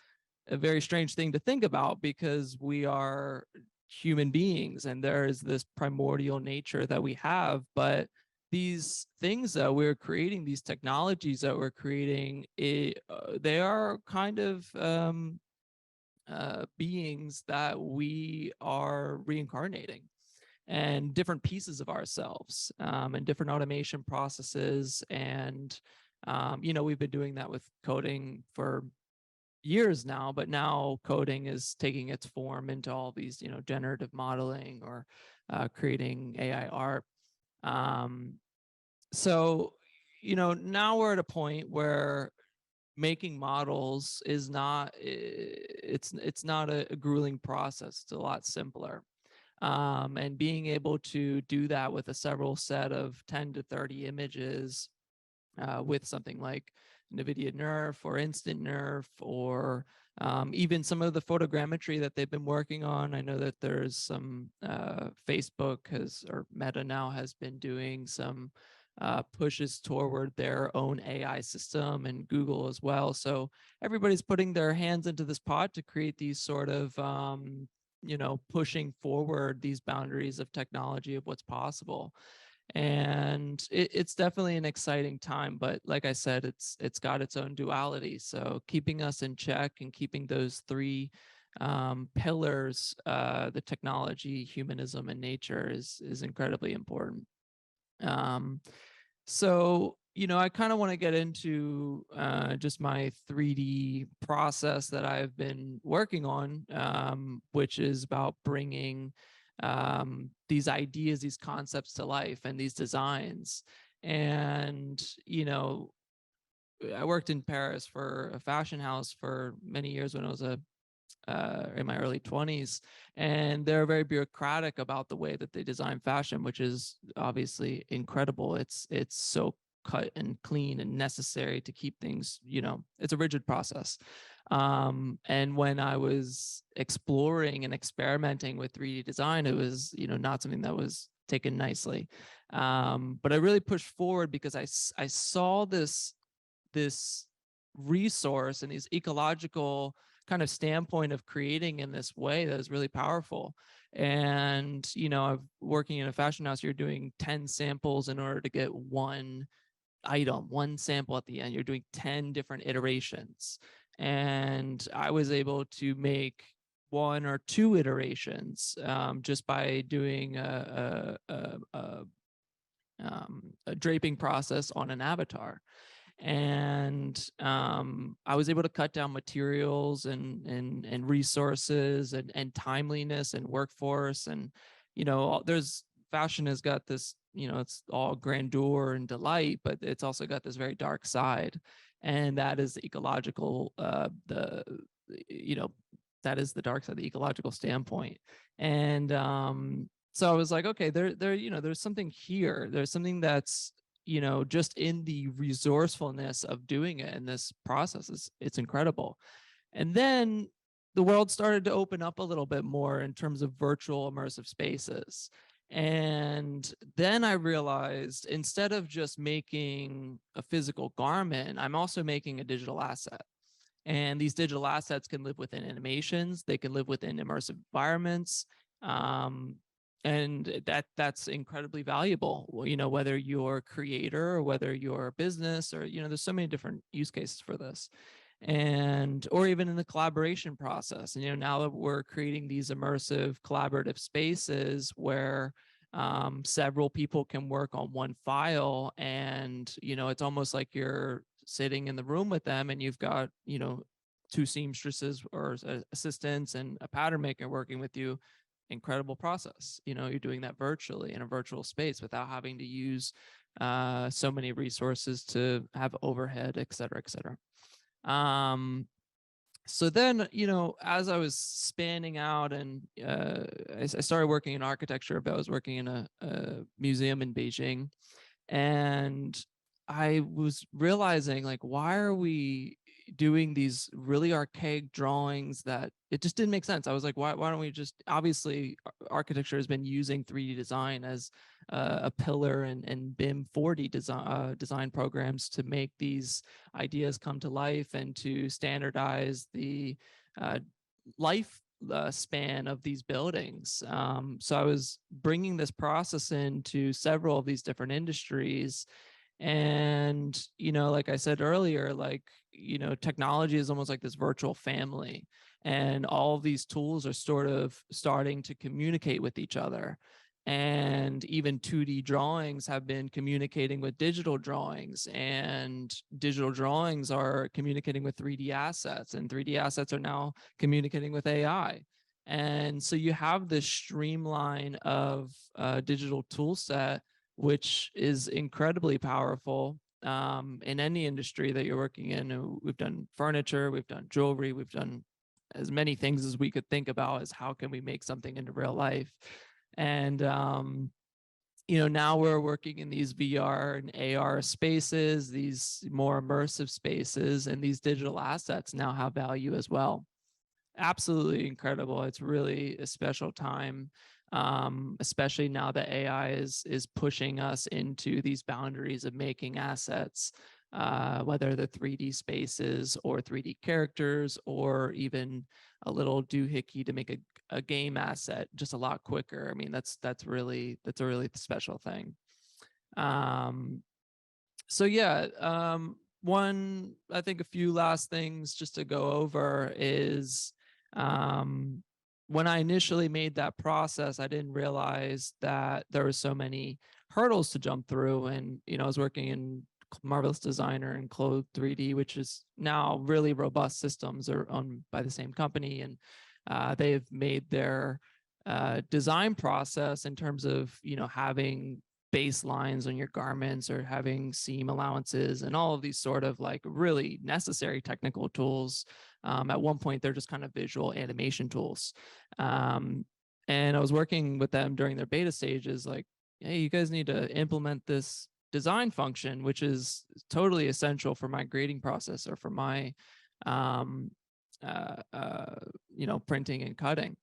a very strange thing to think about because we are human beings and there is this primordial nature that we have. But these things that we're creating, these technologies that we're creating, they are kind of beings that we are reincarnating and different pieces of ourselves and different automation processes. And, we've been doing that with coding for years now, but now coding is taking its form into all these, generative modeling or creating AI art. So, now we're at a point where making models is not, it's not a grueling process. It's a lot simpler. And being able to do that with a several set of 10 to 30 images with something like NVIDIA Nerf or Instant Nerf or even some of the photogrammetry that they've been working on. I know that there's some Facebook or Meta now has been doing some pushes toward their own AI system and Google as well. So everybody's putting their hands into this pot to create these sort of, pushing forward these boundaries of technology of what's possible. And it's definitely an exciting time, but like I said, it's got its own duality. So keeping us in check and keeping those three pillars, the technology, humanism, and nature is incredibly important. So, I kind of want to get into just my 3D process that I've been working on, which is about bringing these ideas, these concepts to life and these designs. And, I worked in Paris for a fashion house for many years when I was in my early 20s, and they're very bureaucratic about the way that they design fashion, which is obviously incredible. It's so cut and clean and necessary to keep things, it's a rigid process. And when I was exploring and experimenting with 3D design, it was, not something that was taken nicely. But I really pushed forward because I saw this resource and these ecological kind of standpoint of creating in this way that is really powerful. And, I'm working in a fashion house, you're doing 10 samples in order to get one item, one sample at the end. You're doing 10 different iterations. And I was able to make 1 or 2 iterations just by doing a draping process on an avatar. And I was able to cut down materials and resources and timeliness and workforce. And, there's fashion has got this, it's all grandeur and delight, but it's also got this very dark side. And that is the ecological, that is the dark side, the ecological standpoint. And So I was like, okay, there's something here. There's something that's, just in the resourcefulness of doing it in this process. It's incredible. And then the world started to open up a little bit more in terms of virtual immersive spaces. And then I realized instead of just making a physical garment, I'm also making a digital asset. And these digital assets can live within animations, they can live within immersive environments. And that's incredibly valuable, whether you're a creator or whether you're a business or, there's so many different use cases for this. And or even in the collaboration process. And now that we're creating these immersive collaborative spaces where several people can work on one file, and it's almost like you're sitting in the room with them, and you've got two seamstresses or assistants and a pattern maker working with you. Incredible process. You're doing that virtually in a virtual space without having to use so many resources to have overhead, et cetera, et cetera. So then, as I was spanning out and I started working in architecture, but I was working in a museum in Beijing, and I was realizing, like, why are we doing these really archaic drawings that it just didn't make sense. I was like, why don't we just, obviously architecture has been using 3D design as a pillar and BIM 4D design programs to make these ideas come to life and to standardize the life span of these buildings. So I was bringing this process into several of these different industries. And, like I said earlier, technology is almost like this virtual family, and all of these tools are sort of starting to communicate with each other. And even 2D drawings have been communicating with digital drawings, and digital drawings are communicating with 3D assets, and 3D assets are now communicating with AI. And so you have this streamline of digital tool set, which is incredibly powerful in any industry that you're working in. We've done furniture, we've done jewelry, we've done as many things as we could think about as how can we make something into real life. And, now we're working in these VR and AR spaces, these more immersive spaces, and these digital assets now have value as well. Absolutely incredible. It's really a special time. Especially now that AI is pushing us into these boundaries of making assets, whether they're 3D spaces or 3D characters, or even a little doohickey to make a game asset just a lot quicker. I mean, that's a really special thing. So yeah, I think a few last things just to go over is, when I initially made that process, I didn't realize that there were so many hurdles to jump through. And, I was working in Marvelous Designer and Clothes 3D, which is now really robust systems, are owned by the same company. And they've made their design process in terms of, having baselines on your garments or having seam allowances and all of these sort of like really necessary technical tools. At one point, they're just kind of visual animation tools. And I was working with them during their beta stages, like, hey, you guys need to implement this design function, which is totally essential for my grading process or for my, printing and cutting.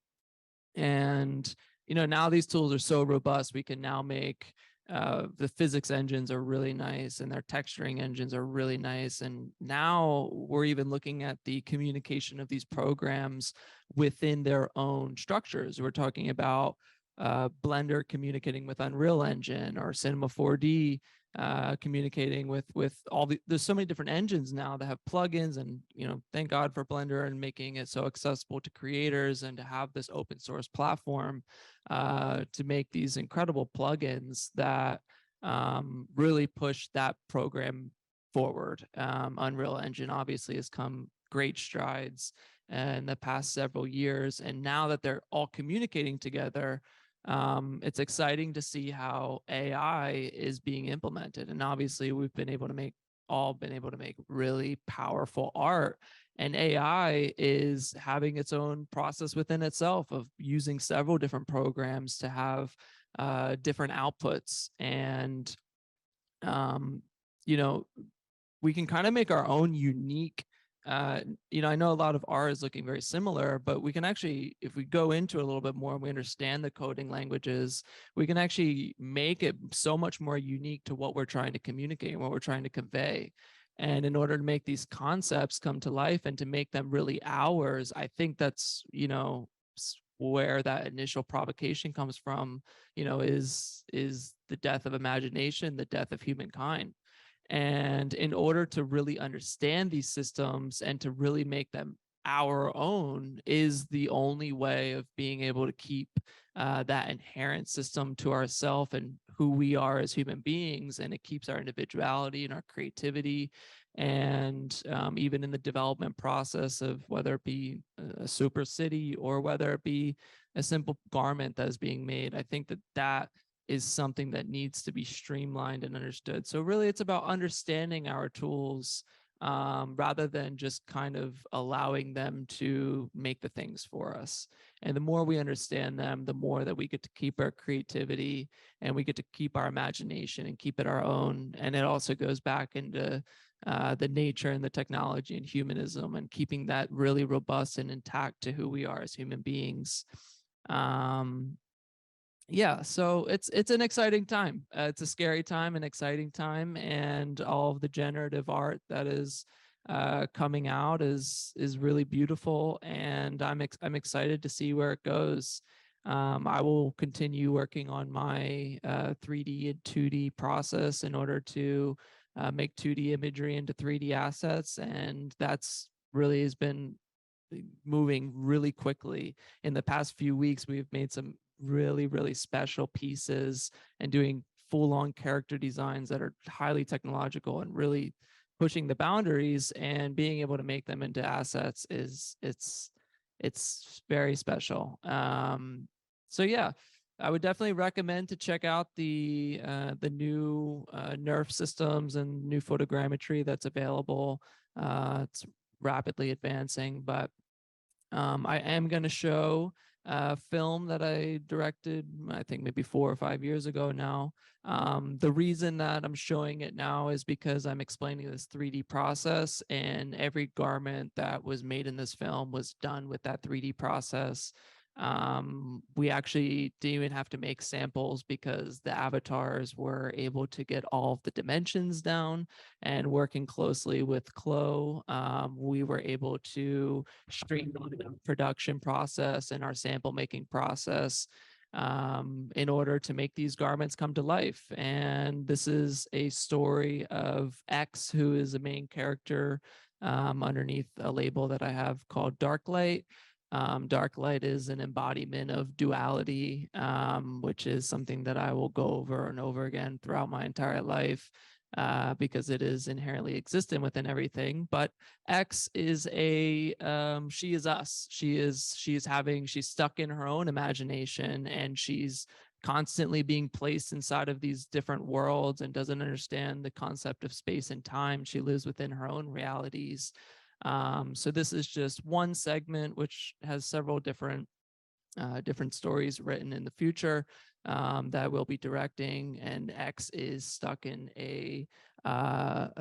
And, now these tools are so robust, we can now make the physics engines are really nice, and their texturing engines are really nice. And now we're even looking at the communication of these programs within their own structures. We're talking about Blender communicating with Unreal Engine, or Cinema 4D communicating with all there's so many different engines now that have plugins. And thank God for Blender and making it so accessible to creators, and to have this open source platform to make these incredible plugins that really push that program forward. Unreal Engine obviously has come great strides in the past several years, and now that they're all communicating together, it's exciting to see how AI is being implemented. And obviously we've been able to make all been able to make really powerful art. And AI is having its own process within itself of using several different programs to have different outputs. And, you know, we can kind of make our own unique, you know, I know a lot of art is looking very similar, but we can actually, if we go into it a little bit more and we understand the coding languages, we can actually make it so much more unique to what we're trying to communicate and what we're trying to convey. And in order to make these concepts come to life and to make them really ours, I think that's, you know, where that initial provocation comes from, you know, is the death of imagination, the death of humankind. And in order to really understand these systems and to really make them our own is the only way of being able to keep that inherent system to ourselves and who we are as human beings. And it keeps our individuality and our creativity. And even in the development process of whether it be a super city or whether it be a simple garment that is being made, I think that that is something that needs to be streamlined and understood. So really it's about understanding our tools rather than just kind of allowing them to make the things for us. And the more we understand them, the more that we get to keep our creativity and we get to keep our imagination and keep it our own. And it also goes back into the nature and the technology and humanism and keeping that really robust and intact to who we are as human beings. Yeah, so it's an exciting time. It's a scary time, an exciting time, and all of the generative art that is coming out is really beautiful, and I'm excited to see where it goes. I will continue working on my 3D and 2D process in order to make 2D imagery into 3D assets, and that's really has been moving really quickly. In the past few weeks, we've made some really special pieces and doing full-on character designs that are highly technological and really pushing the boundaries, and being able to make them into assets is it's very special. So yeah, I would definitely recommend to check out the new NERF systems and new photogrammetry that's available. It's rapidly advancing, but I am going to show a film that I directed, I think maybe 4 or 5 years ago now. The reason that I'm showing it now is because I'm explaining this 3D process, and every garment that was made in this film was done with that 3D process. We actually didn't even have to make samples because the avatars were able to get all of the dimensions down, and working closely with Chloe, we were able to streamline the production process and our sample making process in order to make these garments come to life. And this is a story of X, who is a main character underneath a label that I have called Darklight. Darklight is an embodiment of duality, which is something that I will go over and over again throughout my entire life because it is inherently existent within everything. But X is she is us. She's stuck in her own imagination, and she's constantly being placed inside of these different worlds and doesn't understand the concept of space and time. She lives within her own realities. So this is just one segment, which has several different stories written in the future that we'll be directing. And X is stuck in a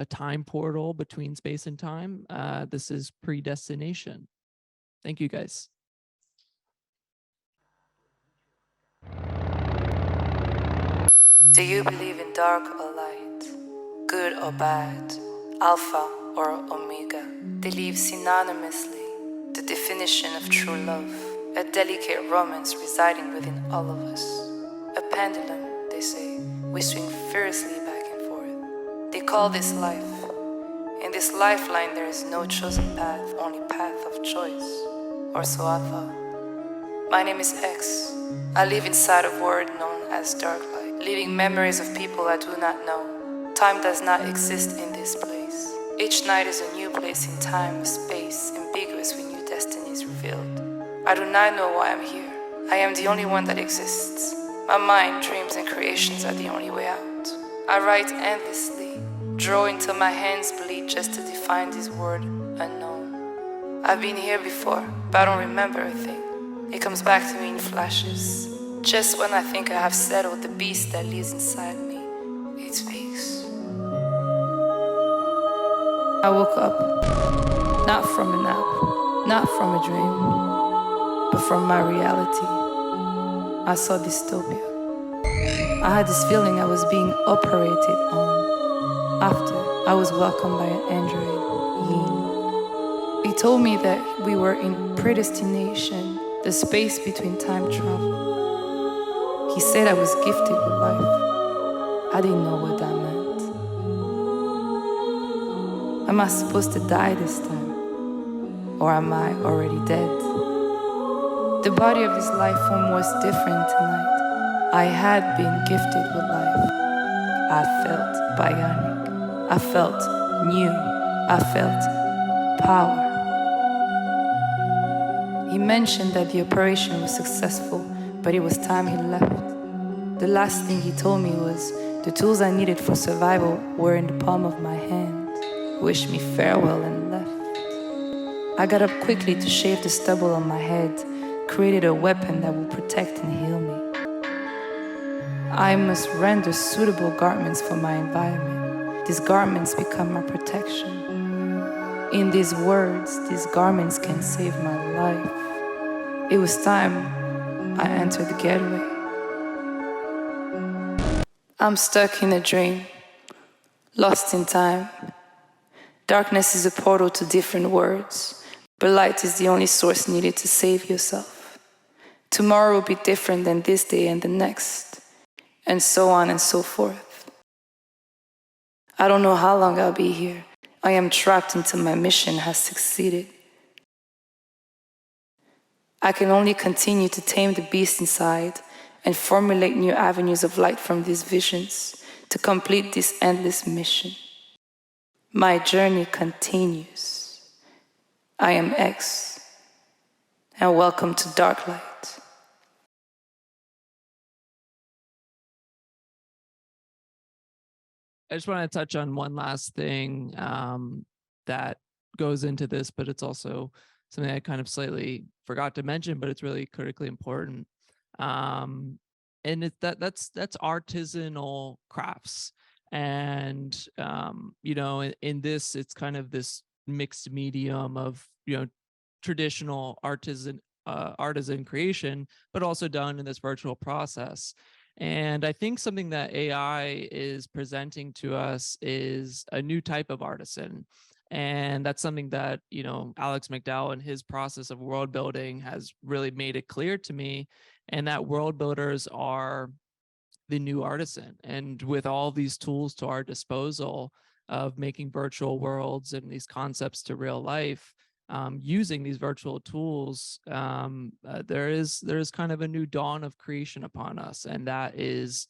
time portal between space and time. This is Predestination. Thank you, guys. Do you believe in dark or light, good or bad, alpha or omega? They live synonymously, the definition of true love, a delicate romance residing within all of us. A pendulum, they say, we swing fiercely back and forth. They call this life. In this lifeline there is no chosen path, only path of choice, or so I thought. My name is X. I live inside a world known as Darklight, living memories of people I do not know. Time does not exist in this place. Each night is a new place in time, space, ambiguous with new destinies revealed. I do not know why I'm here. I am the only one that exists. My mind, dreams, and creations are the only way out. I write endlessly, Draw until my hands bleed just to define this word unknown. I've been here before, but I don't remember a thing. It comes back to me in flashes. Just when I think I have settled the beast that lives inside me, it speaks. I woke up, not from a nap, not from a dream, but from my reality. I saw dystopia. I had this feeling I was being operated on after I was welcomed by an android, Yin. He told me that we were in predestination, the space between time travel. He said I was gifted with life. I didn't know what that meant. Am I supposed to die this time? Or am I already dead? The body of this life form was different tonight. I had been gifted with life. I felt bionic. I felt new. I felt power. He mentioned that the operation was successful, but it was time he left. The last thing he told me was the tools I needed for survival were in the palm of my hand. Wished me farewell and left. I got up quickly to shave the stubble on my head, created a weapon that will protect and heal me. I must render suitable garments for my environment. These garments become my protection. In these words, these garments can save my life. It was time I entered the getaway. I'm stuck in a dream, lost in time. Darkness is a portal to different worlds, but light is the only source needed to save yourself. Tomorrow will be different than this day and the next, and so on and so forth. I don't know how long I'll be here. I am trapped until my mission has succeeded. I can only continue to tame the beast inside and formulate new avenues of light from these visions to complete this endless mission. My journey continues. I am X, and welcome to Dark Light. I just want to touch on one last thing that goes into this, but it's also something I kind of slightly forgot to mention, but it's really critically important. And that's artisanal crafts. And, in this, it's kind of this mixed medium of, traditional artisan creation, but also done in this virtual process. And I think something that AI is presenting to us is a new type of artisan. And that's something that, Alex McDowell and his process of world building has really made it clear to me. And that world builders are the new artisan. And with all these tools to our disposal of making virtual worlds and these concepts to real life, using these virtual tools, there is kind of a new dawn of creation upon us, and that is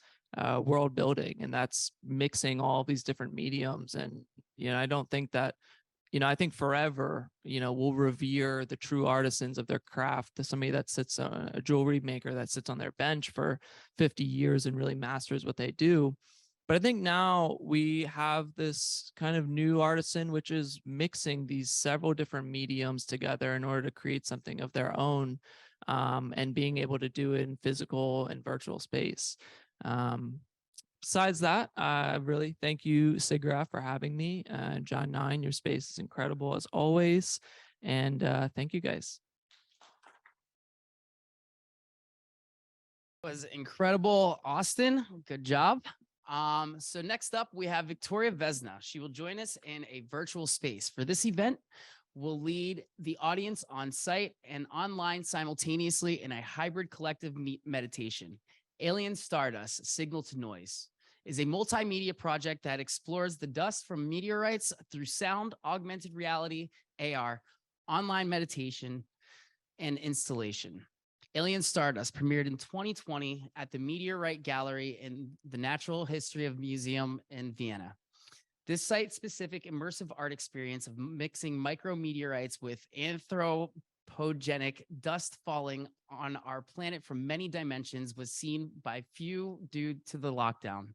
world building, and that's mixing all these different mediums. And I don't think that I think forever we'll revere the true artisans of their craft, to somebody that sits on a jewelry maker that sits on their bench for 50 years and really masters what they do. But I think now we have this kind of new artisan, which is mixing these several different mediums together in order to create something of their own, and being able to do it in physical and virtual space. Besides that, I really thank you, SIGGRAPH, for having me. John 9, your space is incredible as always. And thank you, guys. It was incredible, Austin. Good job. So next up, we have Victoria Vesna. She will join us in a virtual space. For this event, we'll lead the audience on site and online simultaneously in a hybrid collective meditation. Alien Stardust, Signal to Noise, is a multimedia project that explores the dust from meteorites through sound, augmented reality, AR, online meditation, and installation. Alien Stardust premiered in 2020 at the Meteorite Gallery in the Natural History of Museum in Vienna. This site-specific immersive art experience of mixing micrometeorites with anthropogenic dust falling on our planet from many dimensions was seen by few due to the lockdown.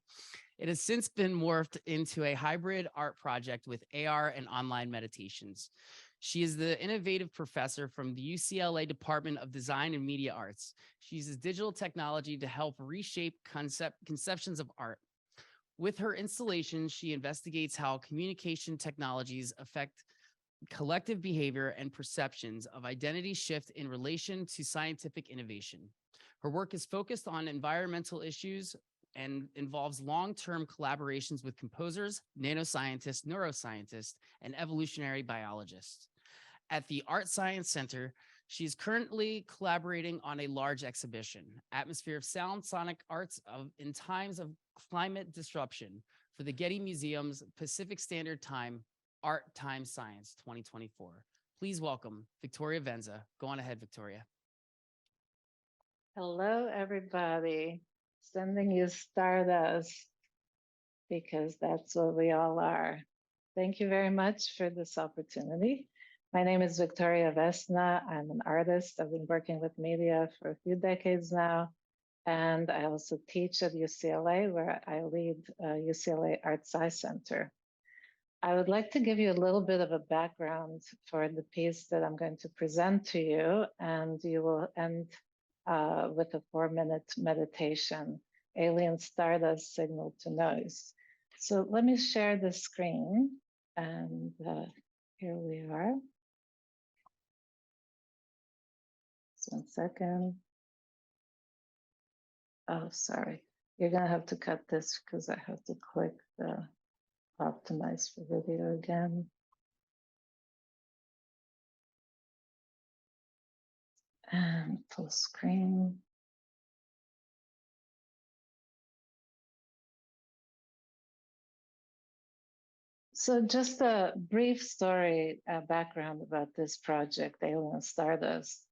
It has since been morphed into a hybrid art project with AR and online meditations. She is the innovative professor from the UCLA Department of Design and Media Arts. She uses digital technology to help reshape conceptions of art. With her installations, she investigates how communication technologies affect collective behavior and perceptions of identity shift in relation to scientific innovation. Her work is focused on environmental issues and involves long-term collaborations with composers, nanoscientists, neuroscientists, and evolutionary biologists. At the Art Science Center, she is currently collaborating on a large exhibition, Atmosphere of Sound Sonic Arts in Times of Climate Disruption, for the Getty Museum's Pacific Standard Time Art Time Science 2024. Please welcome Victoria Venza. Go on ahead, Victoria. Hello, everybody. Sending you stardust because that's what we all are. Thank you very much for this opportunity. My name is Victoria Vesna. I'm an artist. I've been working with media for a few decades now. And I also teach at UCLA, where I lead UCLA Art Science Center. I would like to give you a little bit of a background for the piece that I'm going to present to you, and you will end with a 4-minute meditation, Alien Stardust Signal to Noise. So let me share the screen, and here we are. Just 1 second. Oh, sorry. You're gonna have to cut this because I have to click the optimize for video again. And full screen. So just a brief story, background about this project, Alien Stardust.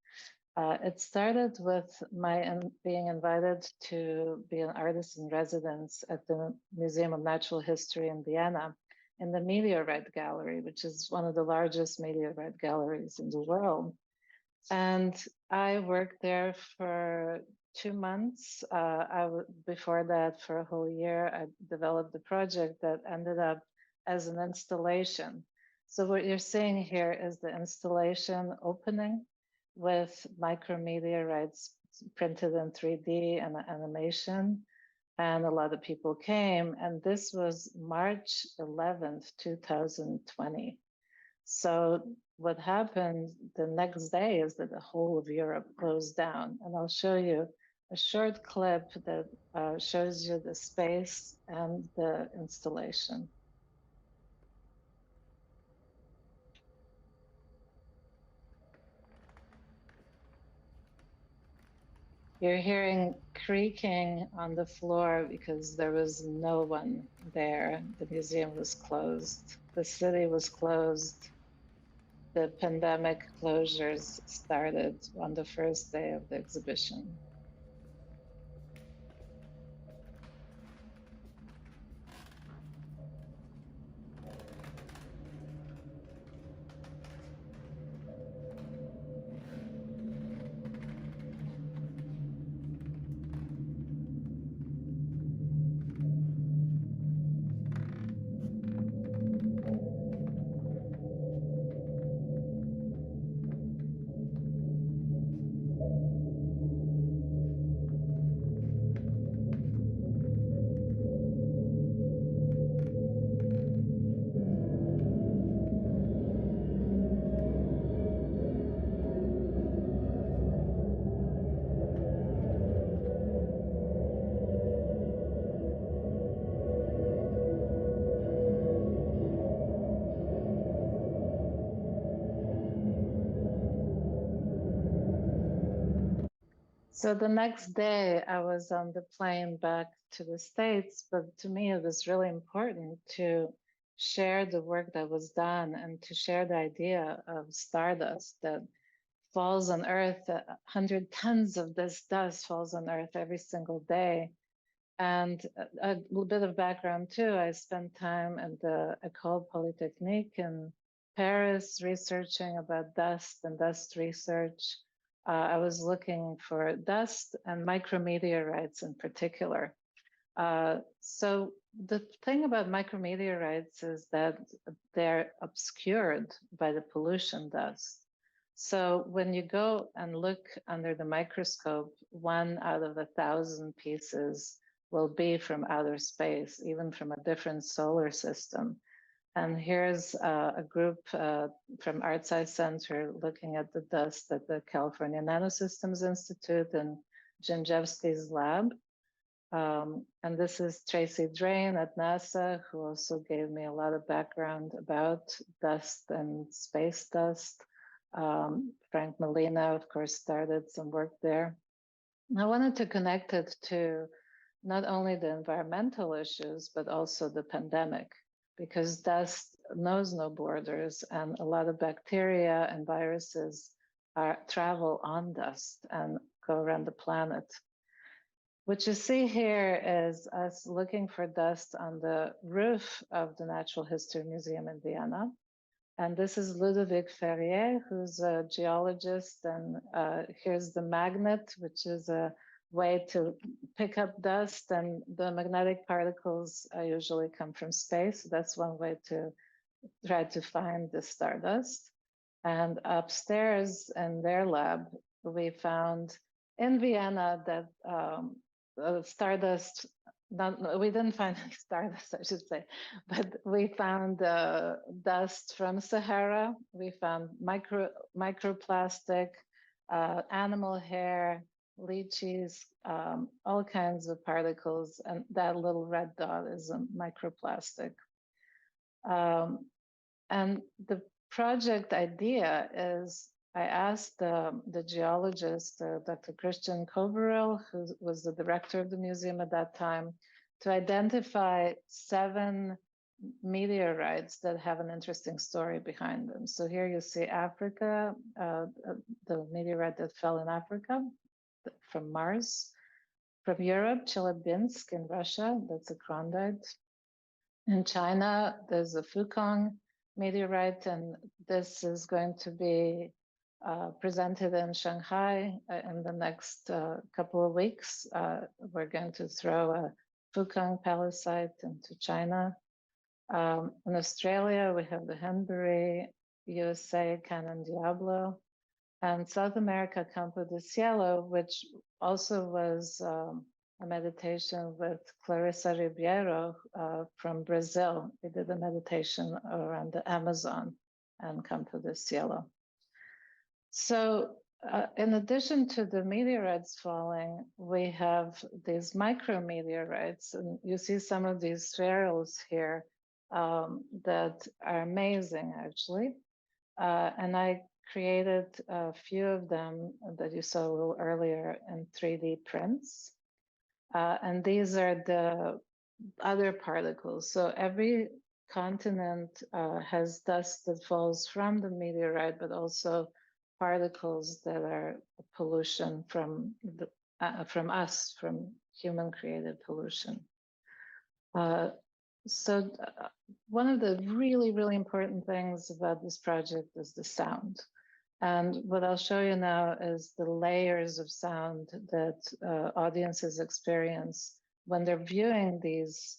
It started with my being invited to be an artist in residence at the Museum of Natural History in Vienna in the Meteorite Gallery, which is one of the largest meteorite galleries in the world. And I worked there for 2 months. Before that, for a whole year, I developed a project that ended up as an installation. So what you're seeing here is the installation opening with micrometeorites printed in 3D and animation. And a lot of people came. And this was March 11th, 2020. So what happened the next day is that the whole of Europe closed down. And I'll show you a short clip that shows you the space and the installation. You're hearing creaking on the floor because there was no one there. The museum was closed. The city was closed. The pandemic closures started on the first day of the exhibition. So the next day I was on the plane back to the States, but to me it was really important to share the work that was done and to share the idea of stardust that falls on Earth. 100 tons of this dust falls on Earth every single day. And a little bit of background too, I spent time at the École Polytechnique in Paris researching about dust and dust research. I was looking for dust and micrometeorites in particular. So the thing about micrometeorites is that they're obscured by the pollution dust. So when you go and look under the microscope, 1 out of 1,000 pieces will be from outer space, even from a different solar system. And here's a group from ArtSci Center looking at the dust at the California Nanosystems Institute and Jimjevsky's lab. And this is Tracy Drain at NASA, who also gave me a lot of background about dust and space dust. Frank Molina, of course, started some work there. I wanted to connect it to not only the environmental issues, but also the pandemic, because dust knows no borders, and a lot of bacteria and viruses travel on dust and go around the planet. What you see here is us looking for dust on the roof of the Natural History Museum in Vienna. And this is Ludovic Ferrier, who's a geologist. And here's the magnet, which is a way to pick up dust. And the magnetic particles usually come from space. So that's one way to try to find the stardust. And upstairs in their lab, we found in Vienna that stardust, we didn't find any stardust, I should say, but we found dust from Sahara. We found microplastic, animal hair, lychees, all kinds of particles, and that little red dot is a microplastic. And the project idea is I asked the geologist, Dr. Christian Koveril, who was the director of the museum at that time, to identify 7 meteorites that have an interesting story behind them. So here you see Africa, the meteorite that fell in Africa from Mars. From Europe, Chelyabinsk in Russia, that's a chondrite. In China, there's a Fukong meteorite, and this is going to be presented in Shanghai in the next couple of weeks. We're going to throw a Fukong palisite into China. In Australia, we have the Henbury, USA, Canon Diablo, and South America, Campo de Cielo, which also was a meditation with Clarissa Ribeiro from Brazil. We did a meditation around the Amazon and Campo de Cielo. So in addition to the meteorites falling, we have these micrometeorites, and you see some of these spherules here that are amazing, actually. And I created a few of them that you saw a little earlier in 3D prints. And these are the other particles. So every continent has dust that falls from the meteorite, but also particles that are pollution from us, from human-created pollution. So one of the really, really important things about this project is the sound. And what I'll show you now is the layers of sound that audiences experience when they're viewing these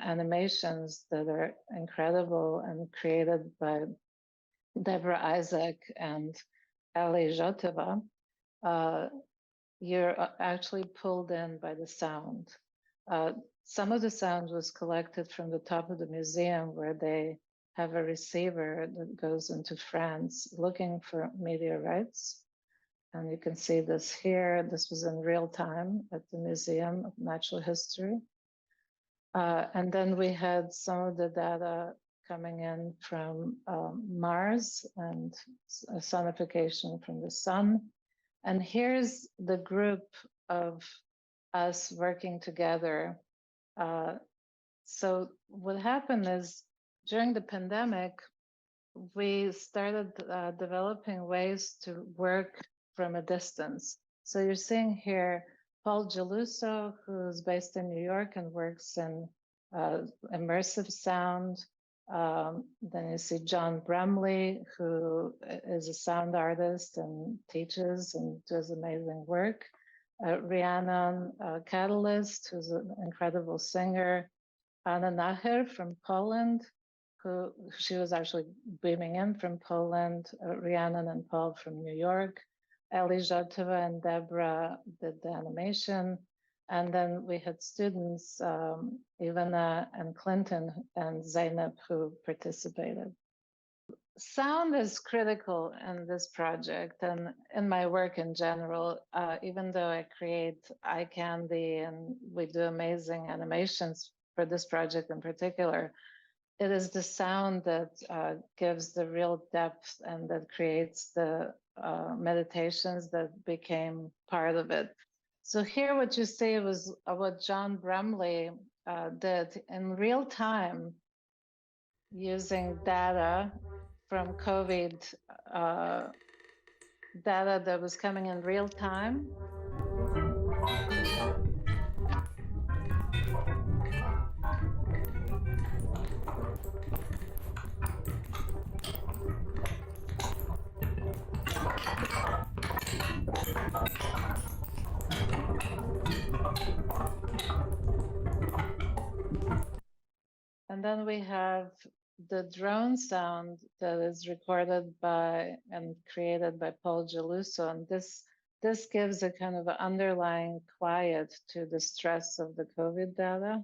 animations that are incredible and created by Deborah Isaac and Ali Joteva. You're actually pulled in by the sound. Some of the sound was collected from the top of the museum, where they have a receiver that goes into France looking for meteorites. And you can see this here. This was in real time at the Museum of Natural History. And then we had some of the data coming in from Mars and sonification from the sun. And here's the group of us working together. So what happened is, during the pandemic, we started developing ways to work from a distance. So you're seeing here Paul Geluso, who's based in New York and works in immersive sound. Then you see John Bremley, who is a sound artist and teaches and does amazing work. Rhiannon Catalyst, who's an incredible singer, Anna Naher from Poland, who she was actually beaming in from Poland, Rhiannon and Paul from New York, Ellie Zhotova and Deborah did the animation. And then we had students, Ivana and Clinton and Zainab, who participated. Sound is critical in this project and in my work in general. Even though I create eye candy and we do amazing animations for this project in particular, it is the sound that gives the real depth and that creates the meditations that became part of it. So here what you see was what John Brumley did in real time using data from COVID, data that was coming in real time. And then we have the drone sound that is recorded by and created by Paul Geluso. And this gives a kind of an underlying quiet to the stress of the COVID data.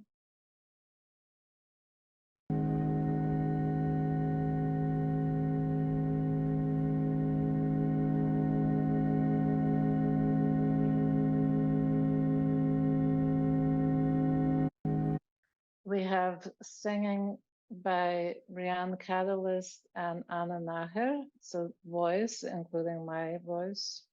We have singing by Rian Catalyst and Anna Naher, so voice, including my voice.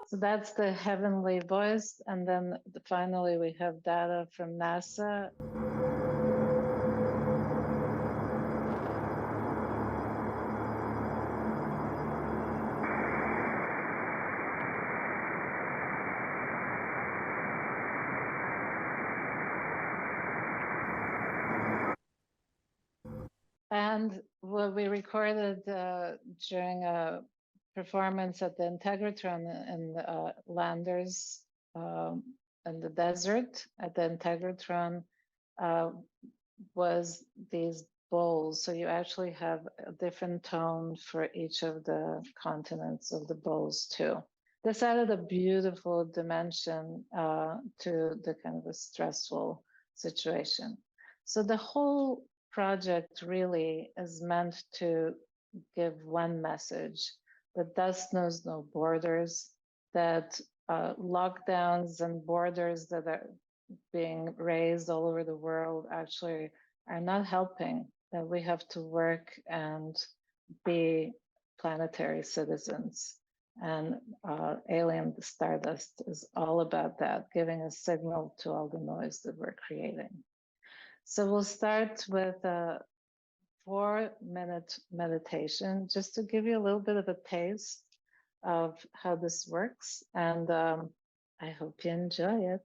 So that's the heavenly voice. And then finally, we have data from NASA. And what we recorded during a performance at the Integratron in Landers in the desert at the Integratron was these bowls. So you actually have a different tone for each of the continents of the bowls too. This added a beautiful dimension to the kind of a stressful situation. So the whole project really is meant to give one message, that dust knows no borders, that lockdowns and borders that are being raised all over the world actually are not helping, that we have to work and be planetary citizens. And Alien Stardust is all about that, giving a signal to all the noise that we're creating. So we'll start with a 4-minute meditation, just to give you a little bit of a taste of how this works. And I hope you enjoy it.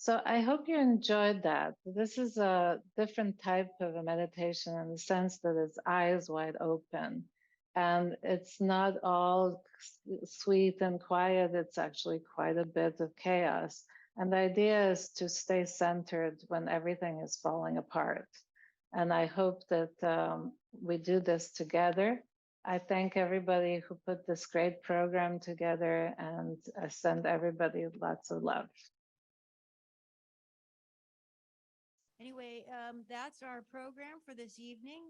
So I hope you enjoyed that. This is a different type of a meditation in the sense that it's eyes wide open. And it's not all sweet and quiet. It's actually quite a bit of chaos. And the idea is to stay centered when everything is falling apart. And I hope that we do this together. I thank everybody who put this great program together, and I send everybody lots of love. Anyway, that's our program for this evening.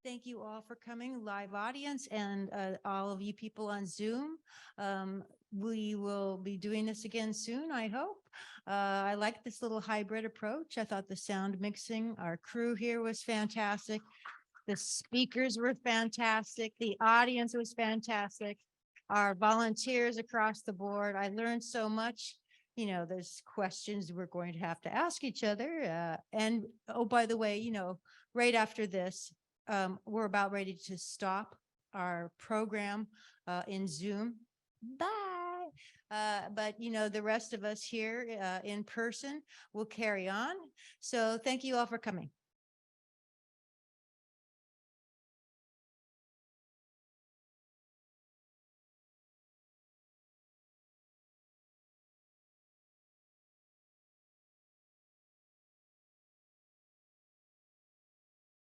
Thank you all for coming, live audience, and all of you people on Zoom. We will be doing this again soon, I hope. I like this little hybrid approach. I thought the sound mixing, our crew here was fantastic. The speakers were fantastic. The audience was fantastic. Our volunteers across the board. I learned so much. You know, there's questions we're going to have to ask each other. And oh, by the way, you know, right after this, we're about ready to stop our program in Zoom. Bye. But, you know, the rest of us here in person will carry on. So thank you all for coming.